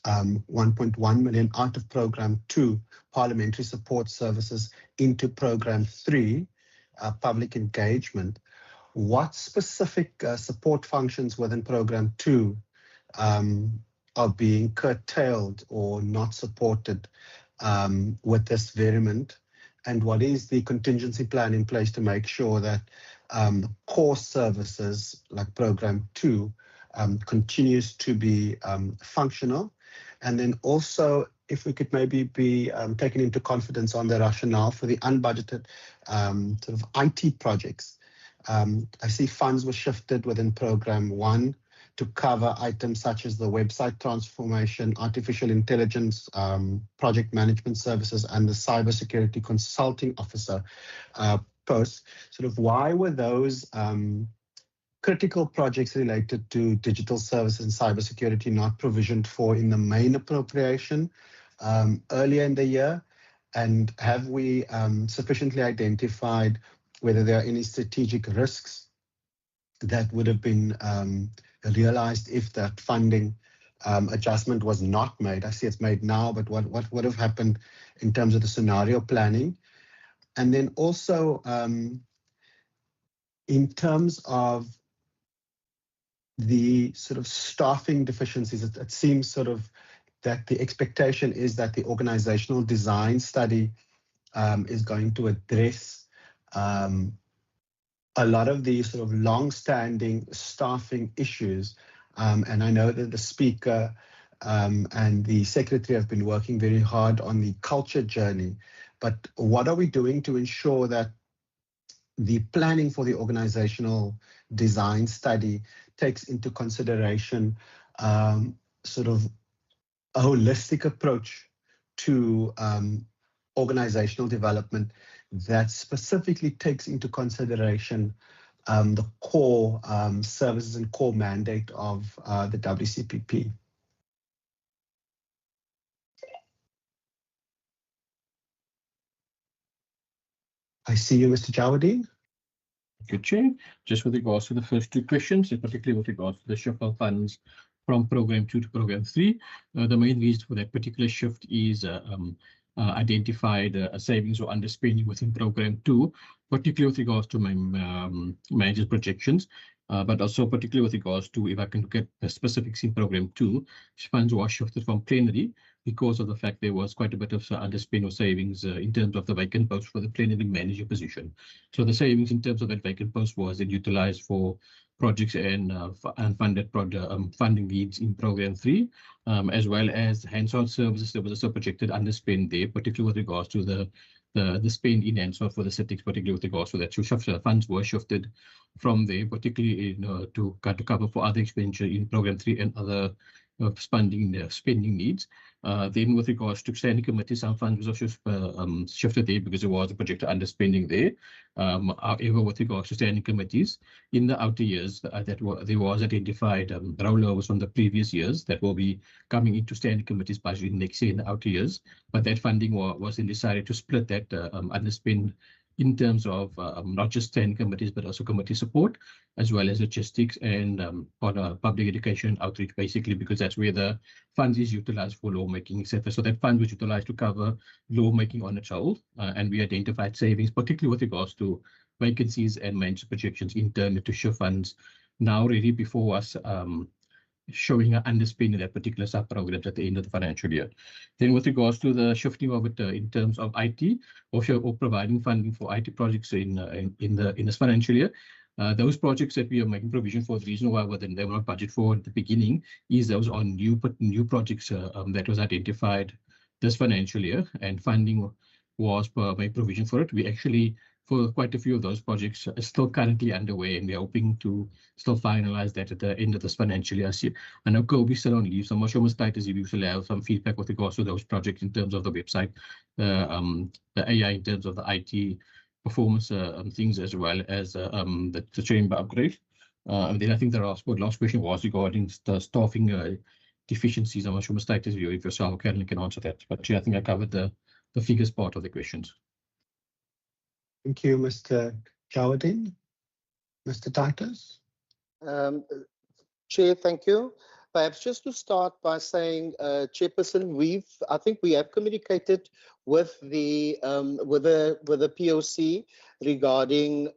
[SPEAKER 1] 1.1 million out of Program 2, Parliamentary Support Services, into Program 3, Public Engagement. What specific support functions within Program 2 are being curtailed or not supported with this Veriment? And what is the contingency plan in place to make sure that core services like Program 2 continues to be functional? And then also, if we could maybe be taken into confidence on the rationale for the unbudgeted sort of IT projects. I see funds were shifted within Program 1 to cover items such as the website transformation, artificial intelligence, project management services, and the cybersecurity consulting officer posts. Sort of why were those critical projects related to digital services and cybersecurity not provisioned for in the main appropriation earlier in the year? And have we sufficiently identified whether there are any strategic risks that would have been realized if that funding adjustment was not made? I see it's made now, but what would have happened in terms of the scenario planning? And then also in terms of the sort of staffing deficiencies, it seems sort of that the expectation is that the organizational design study is going to address a lot of the sort of long-standing staffing issues. And I know that the speaker and the secretary have been working very hard on the culture journey. But what are we doing to ensure that the planning for the organizational design study takes into consideration sort of a holistic approach to organizational development that specifically takes into consideration the core services and core mandate of the WCPP? I see you, Mr. Jawadeen.
[SPEAKER 6] Good, Chair. Just with regards to the first two questions, and particularly with regards to the shift of funds from Program 2 to Program 3, the main reason for that particular shift is identified savings or underspending within Program 2, particularly with regards to my manager's projections, but also particularly with regards to, if I can look at the specifics in Program 2, funds were shifted from plenary because of the fact there was quite a bit of underspend or savings in terms of the vacant post for the plenary manager position. So the savings in terms of that vacant post was then utilized for projects and unfunded funding needs in Program 3, as well as hands-on services. There was also projected underspend there, particularly with regards to the spend in hands-on for the settings, particularly with regards to that. So funds were shifted from there, particularly to cover for other expenditure in Program 3 and other spending needs. Then with regards to standing committees, some funds was also shifted there because there was a projected underspending there. However, with regards to standing committees, in the outer years, there was identified rollovers from the previous years that will be coming into standing committees budget next year in the outer years. But that funding was then decided to split that underspend in terms of not just standing committees, but also committee support, as well as logistics and on public education outreach, basically, because that's where the funds is utilized for lawmaking, etc. So that fund was utilized to cover lawmaking on its whole, and we identified savings, particularly with regards to vacancies and manager projections internally to shift funds now ready before us showing an underspend in that particular sub-programs at the end of the financial year. Then with regards to the shifting of it in terms of IT, or providing funding for IT projects in this financial year, those projects that we are making provision for, the reason why they were not budgeted for at the beginning is those are new projects that was identified this financial year, and funding was made provision for it. We actually, for quite a few of those projects, are still currently underway, and we're hoping to still finalize that at the end of this financial year. I know Kobe's still on leave, so I'm not sure Ms. Titus, if you still have some feedback with regards to those projects in terms of the website, the AI in terms of the IT performance things, as well as the chamber upgrade. And then I think the last question was regarding the staffing deficiencies. I'm not sure Ms. Titus, if yourself, Carolyn, can answer that. But yeah, I think I covered the figures part of the questions.
[SPEAKER 1] Thank you, Mr. Jawadeen. Mr. Titus?
[SPEAKER 12] Chair, thank you. Perhaps just to start by saying, Chairperson, I think we have communicated with the POC regarding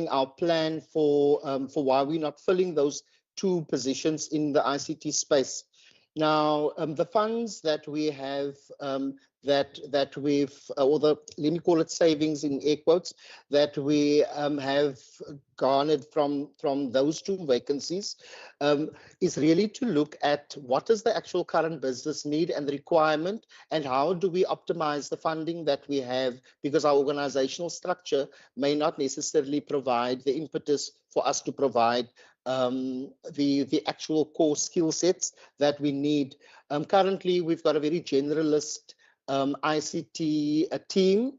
[SPEAKER 12] our plan for why we're not filling those two positions in the ICT space. Now, the funds that we have, let me call it savings in air quotes, that we have garnered from those two vacancies, is really to look at what is the actual current business need and the requirement, and how do we optimize the funding that we have, because our organizational structure may not necessarily provide the impetus for us to provide the actual core skill sets that we need. Currently, we've got a very generalist ICT team.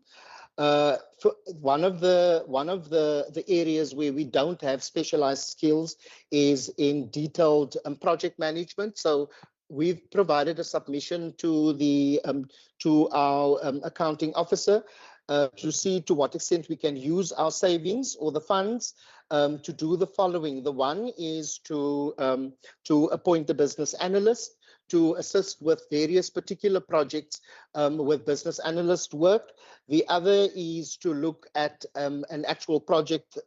[SPEAKER 12] One of the areas where we don't have specialized skills is in detailed project management. So we've provided a submission to the to our accounting officer to see to what extent we can use our savings or the funds to do the following. The one is to appoint a business analyst to assist with various particular projects with business analyst work. The other is to look at an actual project,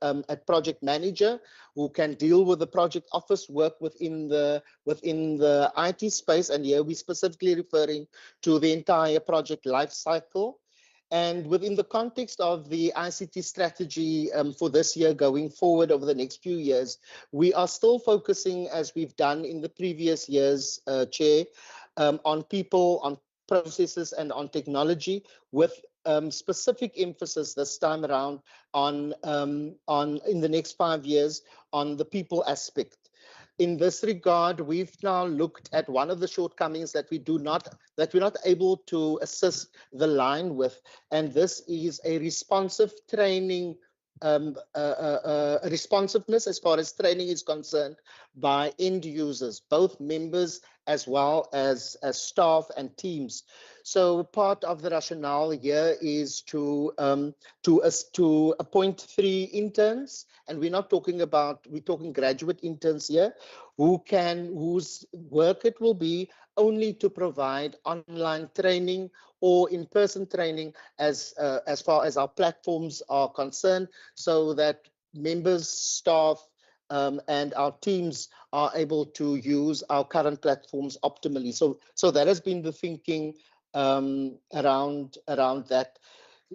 [SPEAKER 12] project manager who can deal with the project office work within the IT space. And here we're specifically referring to the entire project life cycle. And within the context of the ICT strategy for this year going forward over the next few years, we are still focusing, as we've done in the previous years, Chair, on people, on processes, and on technology, with specific emphasis this time around on in the next 5 years on the people aspect. In this regard, we've now looked at one of the shortcomings that we're not able to assist the line with, and this is a responsive training, responsiveness as far as training is concerned by end users, both members as well as staff and teams. So part of the rationale here is to appoint 3 interns, and we're talking graduate interns here, whose work it will be only to provide online training or in-person training as far as our platforms are concerned, so that members, staff, and our teams are able to use our current platforms optimally. So that has been the thinking around that.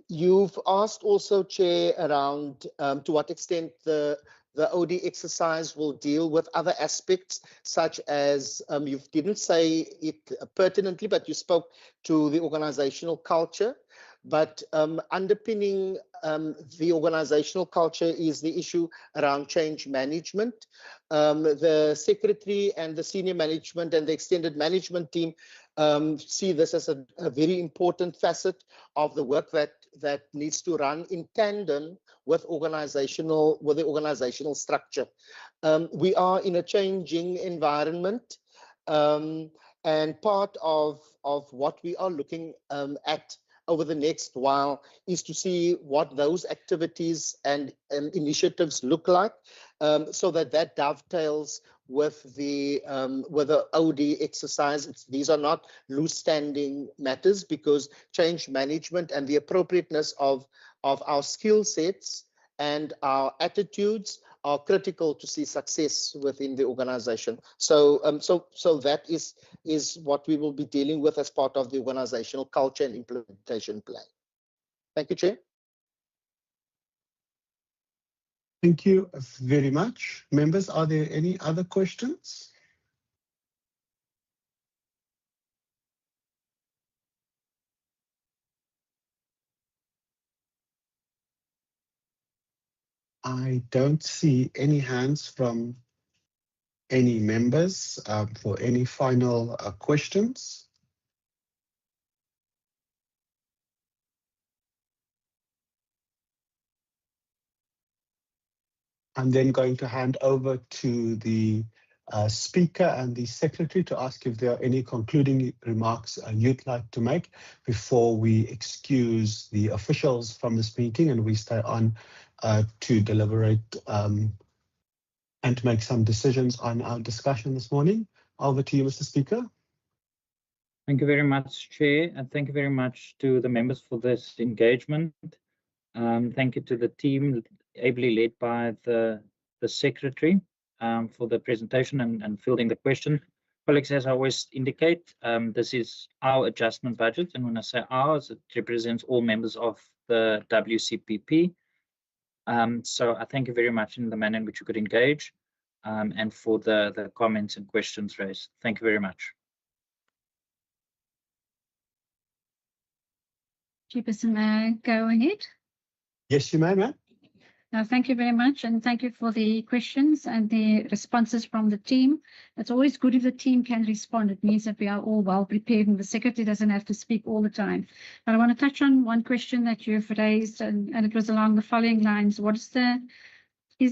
[SPEAKER 12] You've asked also, Chair, around to what extent the OD exercise will deal with other aspects, such as, you didn't say it pertinently, but you spoke to the organizational culture. But underpinning the organizational culture is the issue around change management. The secretary and the senior management and the extended management team see this as a very important facet of the work that needs to run in tandem with the organizational structure. We are in a changing environment, and part of what we are looking at over the next while is to see what those activities and initiatives look like, so that dovetails with the OD exercise. These are not loose standing matters, because change management and the appropriateness of our skill sets and our attitudes are critical to see success within the organization. So that is what we will be dealing with as part of the organizational culture and implementation plan. Thank you, Chair.
[SPEAKER 1] Thank you very much. Members, are there any other questions? I don't see any hands from any members for any final questions. I'm then going to hand over to the speaker and the secretary to ask if there are any concluding remarks you'd like to make before we excuse the officials from this meeting and we stay on to deliberate and to make some decisions on our discussion this morning. Over to you, Mr. Speaker.
[SPEAKER 8] Thank you very much, Chair, and thank you very much to the members for this engagement. Thank you to the team, ably led by the secretary, for the presentation and fielding the question. Colleagues, as I always indicate, this is our adjustment budget, and when I say ours, it represents all members of the WCPP. So I thank you very much in the manner in which you could engage, and for the comments and questions raised. Thank you very much.
[SPEAKER 10] Chairperson, may I go ahead?
[SPEAKER 1] Yes, you may, ma'am.
[SPEAKER 10] Thank you very much, and thank you for the questions and the responses from the team. It's always good if the team can respond. It means that we are all well prepared and the secretary doesn't have to speak all the time. But I want to touch on one question that you've raised, and it was along the following lines. Is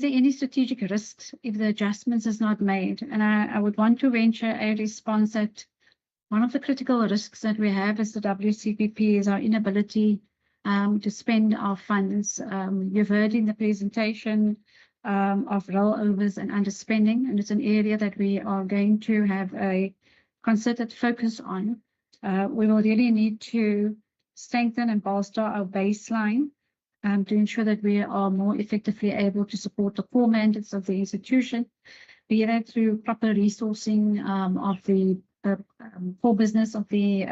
[SPEAKER 10] there any strategic risks if the adjustments is not made? And I would want to venture a response that one of the critical risks that we have as the WCPP is our inability to spend our funds. You've heard in the presentation of rollovers and underspending, and it's an area that we are going to have a concerted focus on. We will really need to strengthen and bolster our baseline to ensure that we are more effectively able to support the core mandates of the institution, be that through proper resourcing of the core business of the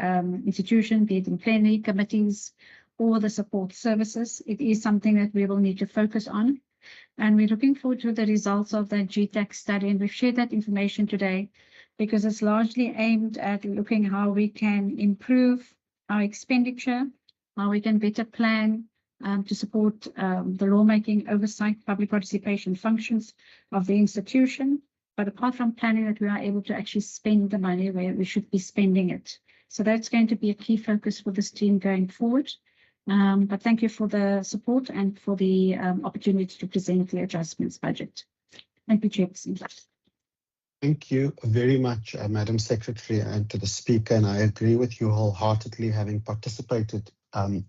[SPEAKER 10] institution, be it in plenary committees or the support services. It is something that we will need to focus on. And we're looking forward to the results of the GTAC study. And we've shared that information today because it's largely aimed at looking how we can improve our expenditure, how we can better plan to support the lawmaking, oversight, public participation functions of the institution. But apart from planning, that we are able to actually spend the money where we should be spending it. So that's going to be a key focus for this team going forward. But thank you for the support and for the opportunity to present the adjustments budget. Thank you, Chairperson.
[SPEAKER 1] Thank you very much, Madam Secretary, and to the Speaker. And I agree with you wholeheartedly, having participated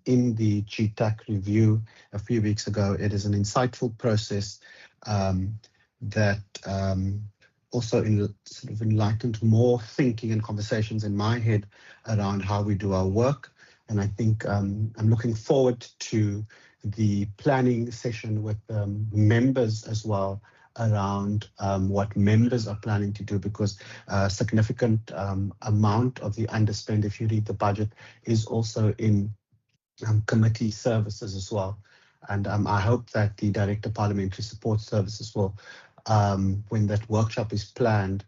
[SPEAKER 1] in the GTAC review a few weeks ago. It is an insightful process that also sort of enlightened more thinking and conversations in my head around how we do our work. And I think I'm looking forward to the planning session with members as well around what members are planning to do, because a significant amount of the underspend, if you read the budget, is also in committee services as well. And I hope that the Director Parliamentary Support Services will, when that workshop is planned,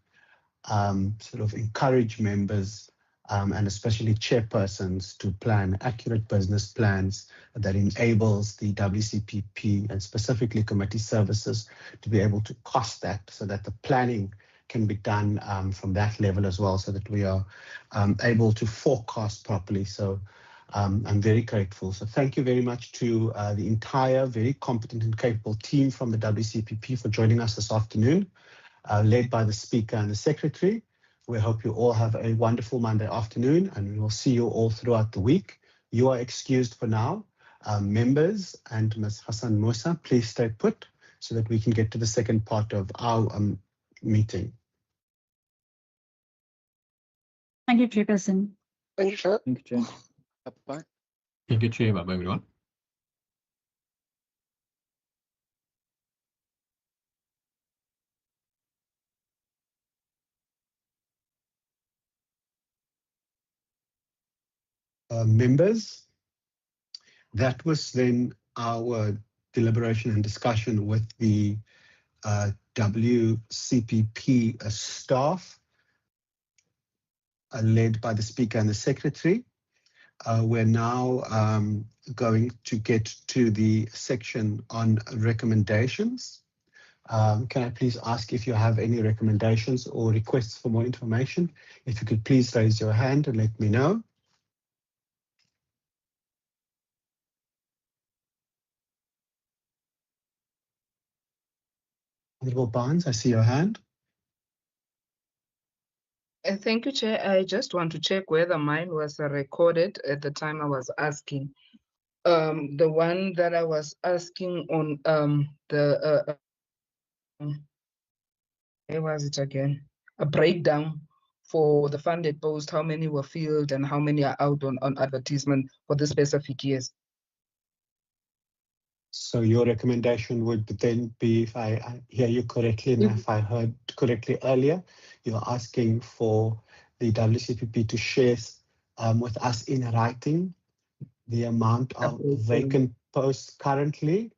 [SPEAKER 1] sort of encourage members and especially chairpersons to plan accurate business plans that enables the WCPP and specifically committee services to be able to cost that, so that the planning can be done from that level as well, so that we are able to forecast properly. So I'm very grateful. So thank you very much to the entire very competent and capable team from the WCPP for joining us this afternoon, led by the Speaker and the Secretary. We hope you all have a wonderful Monday afternoon, and we will see you all throughout the week. You are excused for now. Members and Ms. Hassan Musa, please stay put so that we can get to the second part of our meeting.
[SPEAKER 10] Thank you, Chairperson.
[SPEAKER 13] Thank you, Chair.
[SPEAKER 8] Thank you, Chair.
[SPEAKER 1] Bye.
[SPEAKER 6] Thank you, Chair. Bye, everyone.
[SPEAKER 1] Members, that was then our deliberation and discussion with the WCPP staff, led by the Speaker and the Secretary. We're now going to get to the section on recommendations. Can I please ask if you have any recommendations or requests for more information? If you could please raise your hand and let me know. Honorable Barnes, I see your hand.
[SPEAKER 3] Thank you, Chair. I just want to check whether mine was recorded at the time I was asking. The one that I was asking on where was it again? A breakdown for the funded post, how many were filled and how many are out on advertisement for the specific years.
[SPEAKER 1] So your recommendation would then be, if I hear you correctly, and if I heard correctly earlier, you're asking for the WCPP to share with us in writing the amount of vacant posts currently,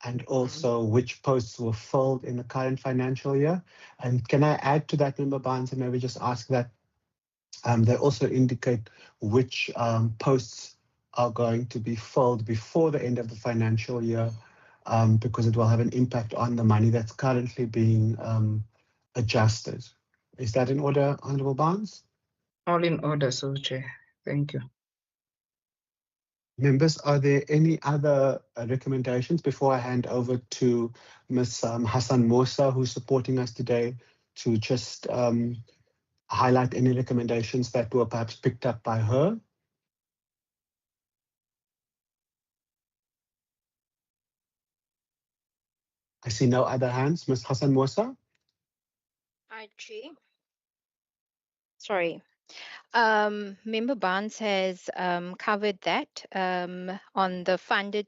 [SPEAKER 1] and also which posts were filled in the current financial year. And can I add to that, Member Barnes, and maybe just ask that they also indicate which posts are going to be filled before the end of the financial year, because it will have an impact on the money that's currently being adjusted. Is that in order, Honourable Barnes?
[SPEAKER 3] All in order, so Chair. Thank you.
[SPEAKER 1] Members, are there any other recommendations before I hand over to Ms. Hassan Mosa, who's supporting us today, to just highlight any recommendations that were perhaps picked up by her? I see no other hands. Ms. Hassan Mosa?
[SPEAKER 18] Hi, Chair. Sorry. Member Barnes has covered that on the funded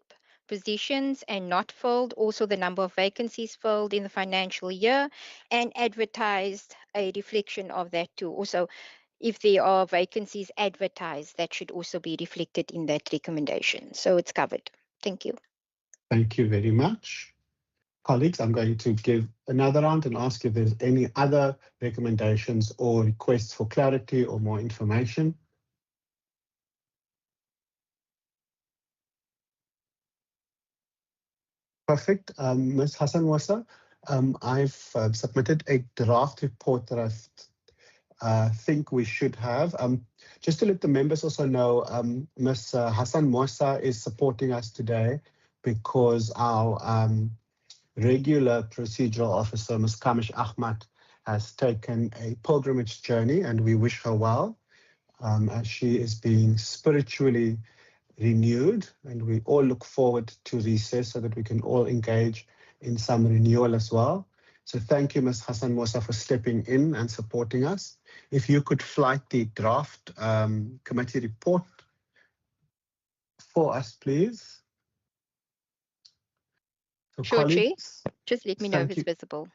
[SPEAKER 18] positions and not filled, also the number of vacancies filled in the financial year, and advertised a reflection of that too. Also, if there are vacancies advertised, that should also be reflected in that recommendation. So it's covered. Thank you.
[SPEAKER 1] Thank you very much. Colleagues, I'm going to give another round and ask if there's any other recommendations or requests for clarity or more information. Perfect. Ms. Hassan Mosa, I've submitted a draft report that I think we should have. Just to let the members also know, Ms. Hassan Mosa is supporting us today because our regular procedural officer, Ms. Kamish Ahmad, has taken a pilgrimage journey, and we wish her well as she is being spiritually renewed, and we all look forward to recess so that we can all engage in some renewal as well. So thank you, Ms. Hassan Mosa, for stepping in and supporting us. If you could flight the draft committee report for us, please. So
[SPEAKER 18] Sure,
[SPEAKER 1] colleagues,
[SPEAKER 18] Chair. Just let me know if
[SPEAKER 1] thank
[SPEAKER 18] it's
[SPEAKER 1] you.
[SPEAKER 18] visible.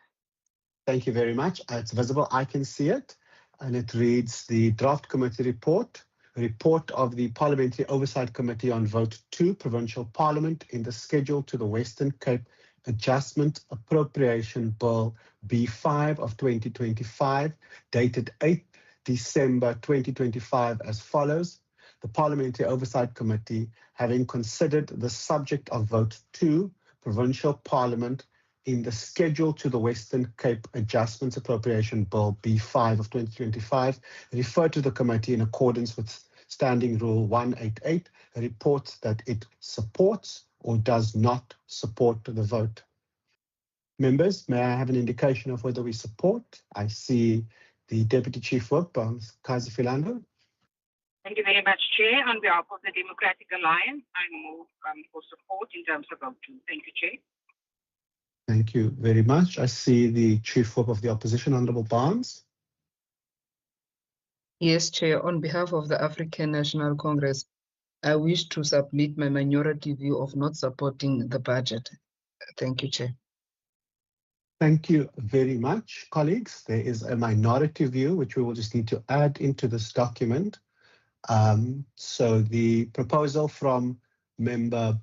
[SPEAKER 1] Thank you very much. It's visible. I can see it. And it reads the draft committee report of the Parliamentary Oversight Committee on Vote 2, Provincial Parliament in the schedule to the Western Cape Adjustment Appropriation Bill B5 of 2025, dated 8 December 2025 as follows. The Parliamentary Oversight Committee, having considered the subject of Vote 2, Provincial Parliament in the schedule to the Western Cape Adjustments Appropriation Bill B5 of 2025, referred to the committee in accordance with Standing Rule 188, reports that it supports or does not support the vote. Members, may I have an indication of whether we support? I see the Deputy Chief Whip, Kaiser Philander.
[SPEAKER 19] Thank you very much, Chair. On behalf of the Democratic Alliance, I move for support in terms of vote 2. Thank you, Chair.
[SPEAKER 1] Thank you very much. I see the Chief Whip of the Opposition, Honourable Barnes.
[SPEAKER 3] Yes, Chair. On behalf of the African National Congress, I wish to submit my minority view of not supporting the budget. Thank you, Chair.
[SPEAKER 1] Thank you very much, colleagues. There is a minority view, which we will just need to add into this document. So the proposal from Member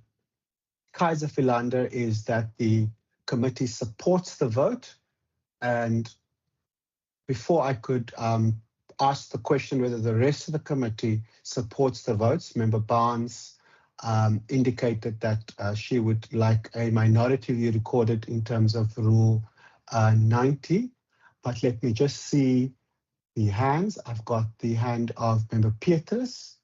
[SPEAKER 1] Kaiser Philander is that the committee supports the vote. And before I could ask the question whether the rest of the committee supports the votes, Member Barnes indicated that she would like a minority view recorded in terms of Rule 90. But let me just see the hands. I've got the hand of Member Petrus.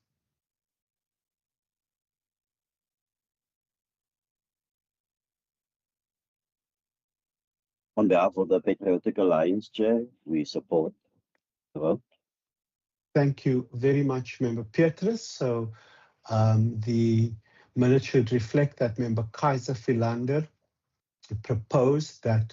[SPEAKER 5] On behalf of the Patriotic Alliance, Chair, we support the vote.
[SPEAKER 1] Thank you very much, Member Petrus. So the minutes should reflect that Member Kaiser Philander proposed that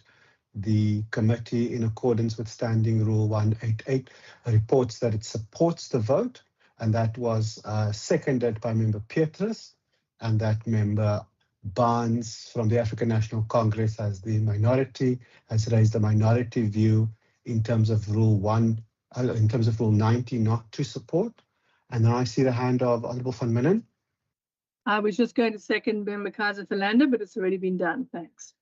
[SPEAKER 1] the committee, in accordance with Standing Rule 188, reports that it supports the vote, and that was seconded by Member Petrus, and that Member Barnes from the African National Congress as the minority has raised a minority view in terms of Rule 90 not to support. And then I see the hand of Honourable van Minnen.
[SPEAKER 20] I was just going to second Member Kaiser Philander, but it's already been done. Thanks.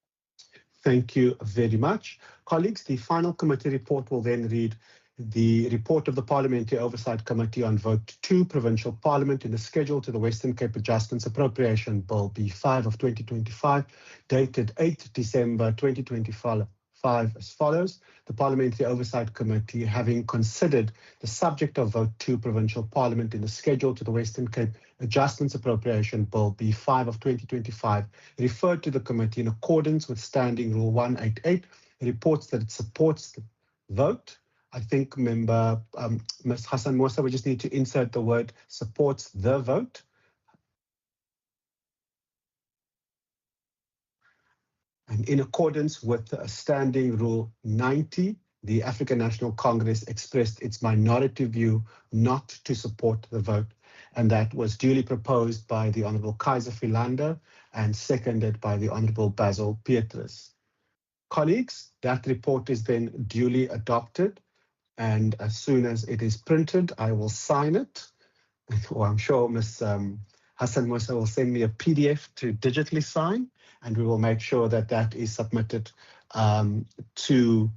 [SPEAKER 1] Thank you very much. Colleagues, the final committee report will then read the report of the Parliamentary Oversight Committee on Vote 2, Provincial Parliament in the schedule to the Western Cape Adjustments Appropriation Bill B5 of 2025, dated 8 December 2025 as follows. The Parliamentary Oversight Committee, having considered the subject of Vote 2, Provincial Parliament in the schedule to the Western Cape Adjustments Appropriation Bill B5 of 2025, referred to the committee in accordance with Standing Rule 188, reports that it supports the vote. I think member Ms. Hassan Musa, we just need to insert the word supports the vote. And in accordance with Standing Rule 90, the African National Congress expressed its minority view not to support the vote, and that was duly proposed by the Honourable Kaiser Philander and seconded by the Honourable Basil Pietrus. Colleagues, that report is then duly adopted, and as soon as it is printed, I will sign it. Or I'm sure Ms. Hassan Musa will send me a PDF to digitally sign, and we will make sure that that is submitted to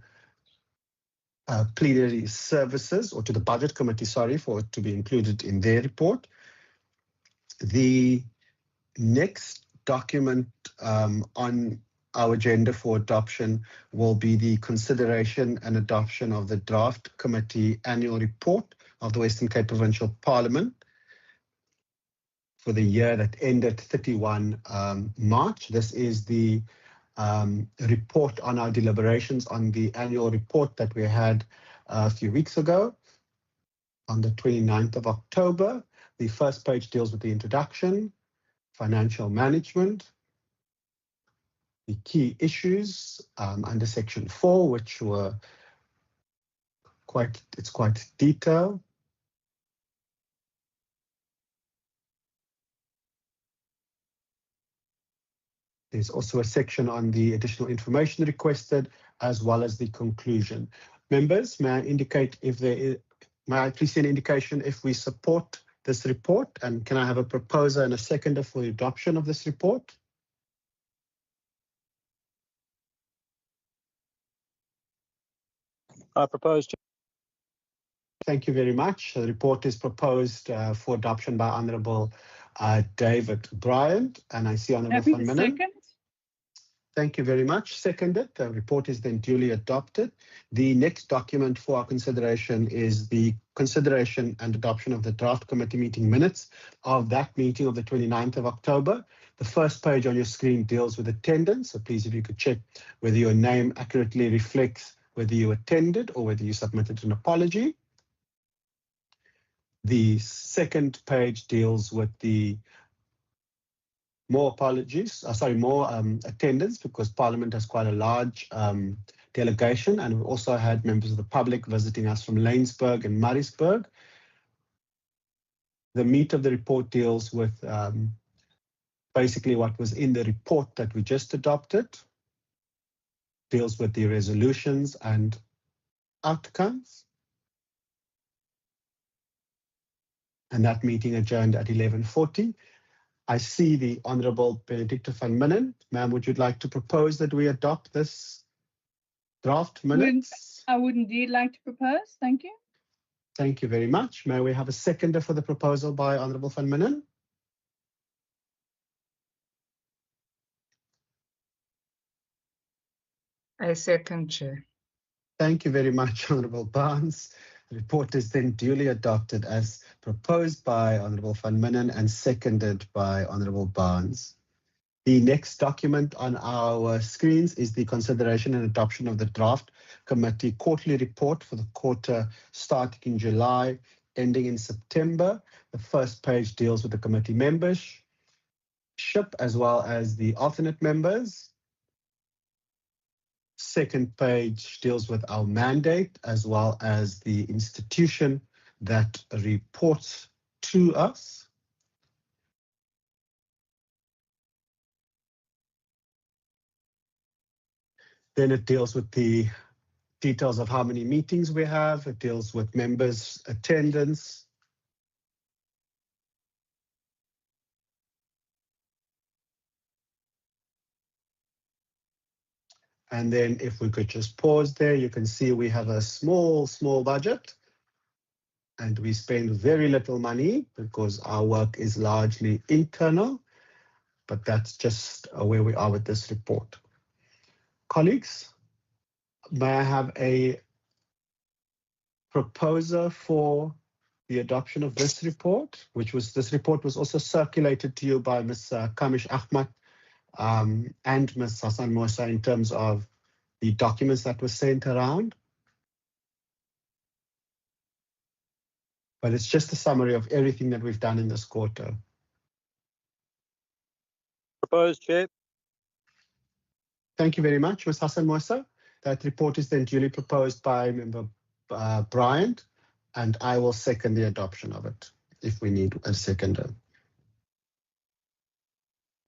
[SPEAKER 1] plenary services, or to the budget committee, sorry, for it to be included in their report. The next document on our agenda for adoption will be the consideration and adoption of the draft committee annual report of the Western Cape Provincial Parliament for the year that ended 31 March. This is the report on our deliberations on the annual report that we had a few weeks ago on the 29th of October. The first page deals with the introduction, financial management, the key issues under section 4, which were quite detailed. There's also a section on the additional information requested, as well as the conclusion. Members, may I indicate if there is, may I please see an indication if we support this report, and can I have a proposer and a seconder for the adoption of this report?
[SPEAKER 9] I propose.
[SPEAKER 1] Thank you very much. The report is proposed for adoption by Honourable David Bryant, and I see Honourable Van Minnen.
[SPEAKER 20] Second.
[SPEAKER 1] Thank you very much. Seconded. The report is then duly adopted. The next document for our consideration is the consideration and adoption of the draft committee meeting minutes of that meeting of the 29th of October. The first page on your screen deals with attendance, so please, if you could check whether your name accurately reflects whether you attended or whether you submitted an apology. The second page deals with the more attendance, because Parliament has quite a large delegation, and we also had members of the public visiting us from Laingsburg and Maritzburg. The meat of the report deals with basically what was in the report that we just adopted, deals with the resolutions and outcomes. And that meeting adjourned at 11:40. I see the Honourable Benedicta van Minnen. Ma'am, would you like to propose that we adopt this draft minutes?
[SPEAKER 20] I would indeed like to propose. Thank you.
[SPEAKER 1] Thank you very much. May we have a seconder for the proposal by Honourable van Minnen?
[SPEAKER 3] I second, Chair.
[SPEAKER 1] Thank you very much, Honourable Barnes. The report is then duly adopted as proposed by Honourable van Minnen and seconded by Honourable Barnes. The next document on our screens is the consideration and adoption of the draft committee quarterly report for the quarter starting in July, ending in September. The first page deals with the committee membership, as well as the alternate members. Second page deals with our mandate, as well as the institution that reports to us. Then it deals with the details of how many meetings we have. It deals with members' attendance. And then if we could just pause there, you can see we have a small budget and we spend very little money because our work is largely internal, but that's just where we are with this report. Colleagues, may I have a proposer for the adoption of this report, this report was also circulated to you by Ms. Kamish Ahmad and Ms. Hassan Mosa in terms of the documents that were sent around. But it's just a summary of everything that we've done in this quarter.
[SPEAKER 21] Proposed, Chair.
[SPEAKER 1] Thank you very much, Ms. Hassan Mosa. That report is then duly proposed by Member Bryant, and I will second the adoption of it if we need a seconder.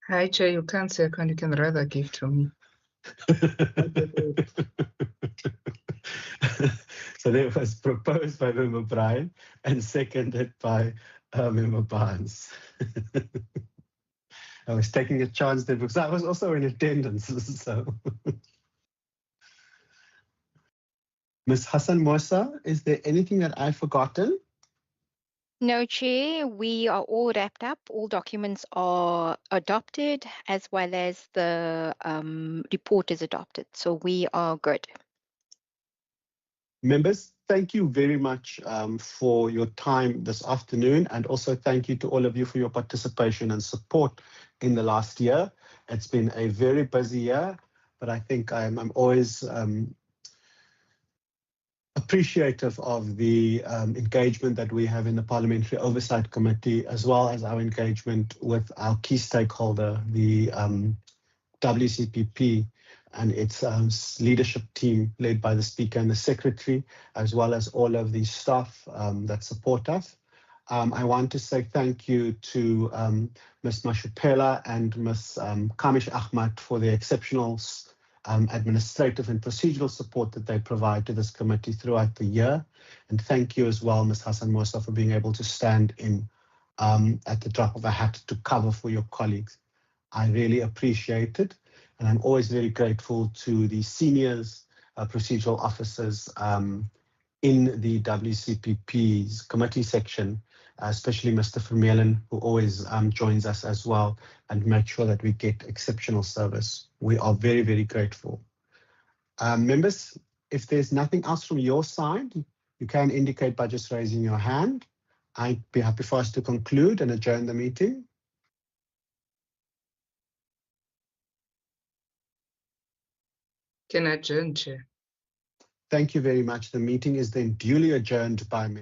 [SPEAKER 3] Hi, Chair, you can't second, you can rather give to me.
[SPEAKER 1] So that was proposed by Member Bryan and seconded by Member Barnes. I was taking a chance there because I was also in attendance. So, Ms. Hassan Mosa, is there anything that I've forgotten?
[SPEAKER 18] No, Chair, we are all wrapped up. All documents are adopted as well as the report is adopted. So we are good.
[SPEAKER 1] Members, thank you very much for your time this afternoon, and also thank you to all of you for your participation and support in the last year. It's been a very busy year, but I think I'm always appreciative of the engagement that we have in the Parliamentary Oversight Committee, as well as our engagement with our key stakeholder, the WCPP, and its leadership team led by the Speaker and the Secretary, as well as all of the staff that support us. I want to say thank you to Ms. Mashupela and Ms. Kamish Ahmad for the exceptional administrative and procedural support that they provide to this committee throughout the year. And thank you as well, Ms. Hassan Mosa, for being able to stand in at the drop of a hat to cover for your colleagues. I really appreciate it. And I'm always very grateful to the seniors, procedural officers in the WCPP's committee section, especially Mr. Vermeulen, who always joins us as well and makes sure that we get exceptional service. We are very, very grateful. Members, if there's nothing else from your side, you can indicate by just raising your hand. I'd be happy for us to conclude and adjourn the meeting.
[SPEAKER 3] Can adjourn, Chair.
[SPEAKER 1] Thank you very much. The meeting is then duly adjourned by me.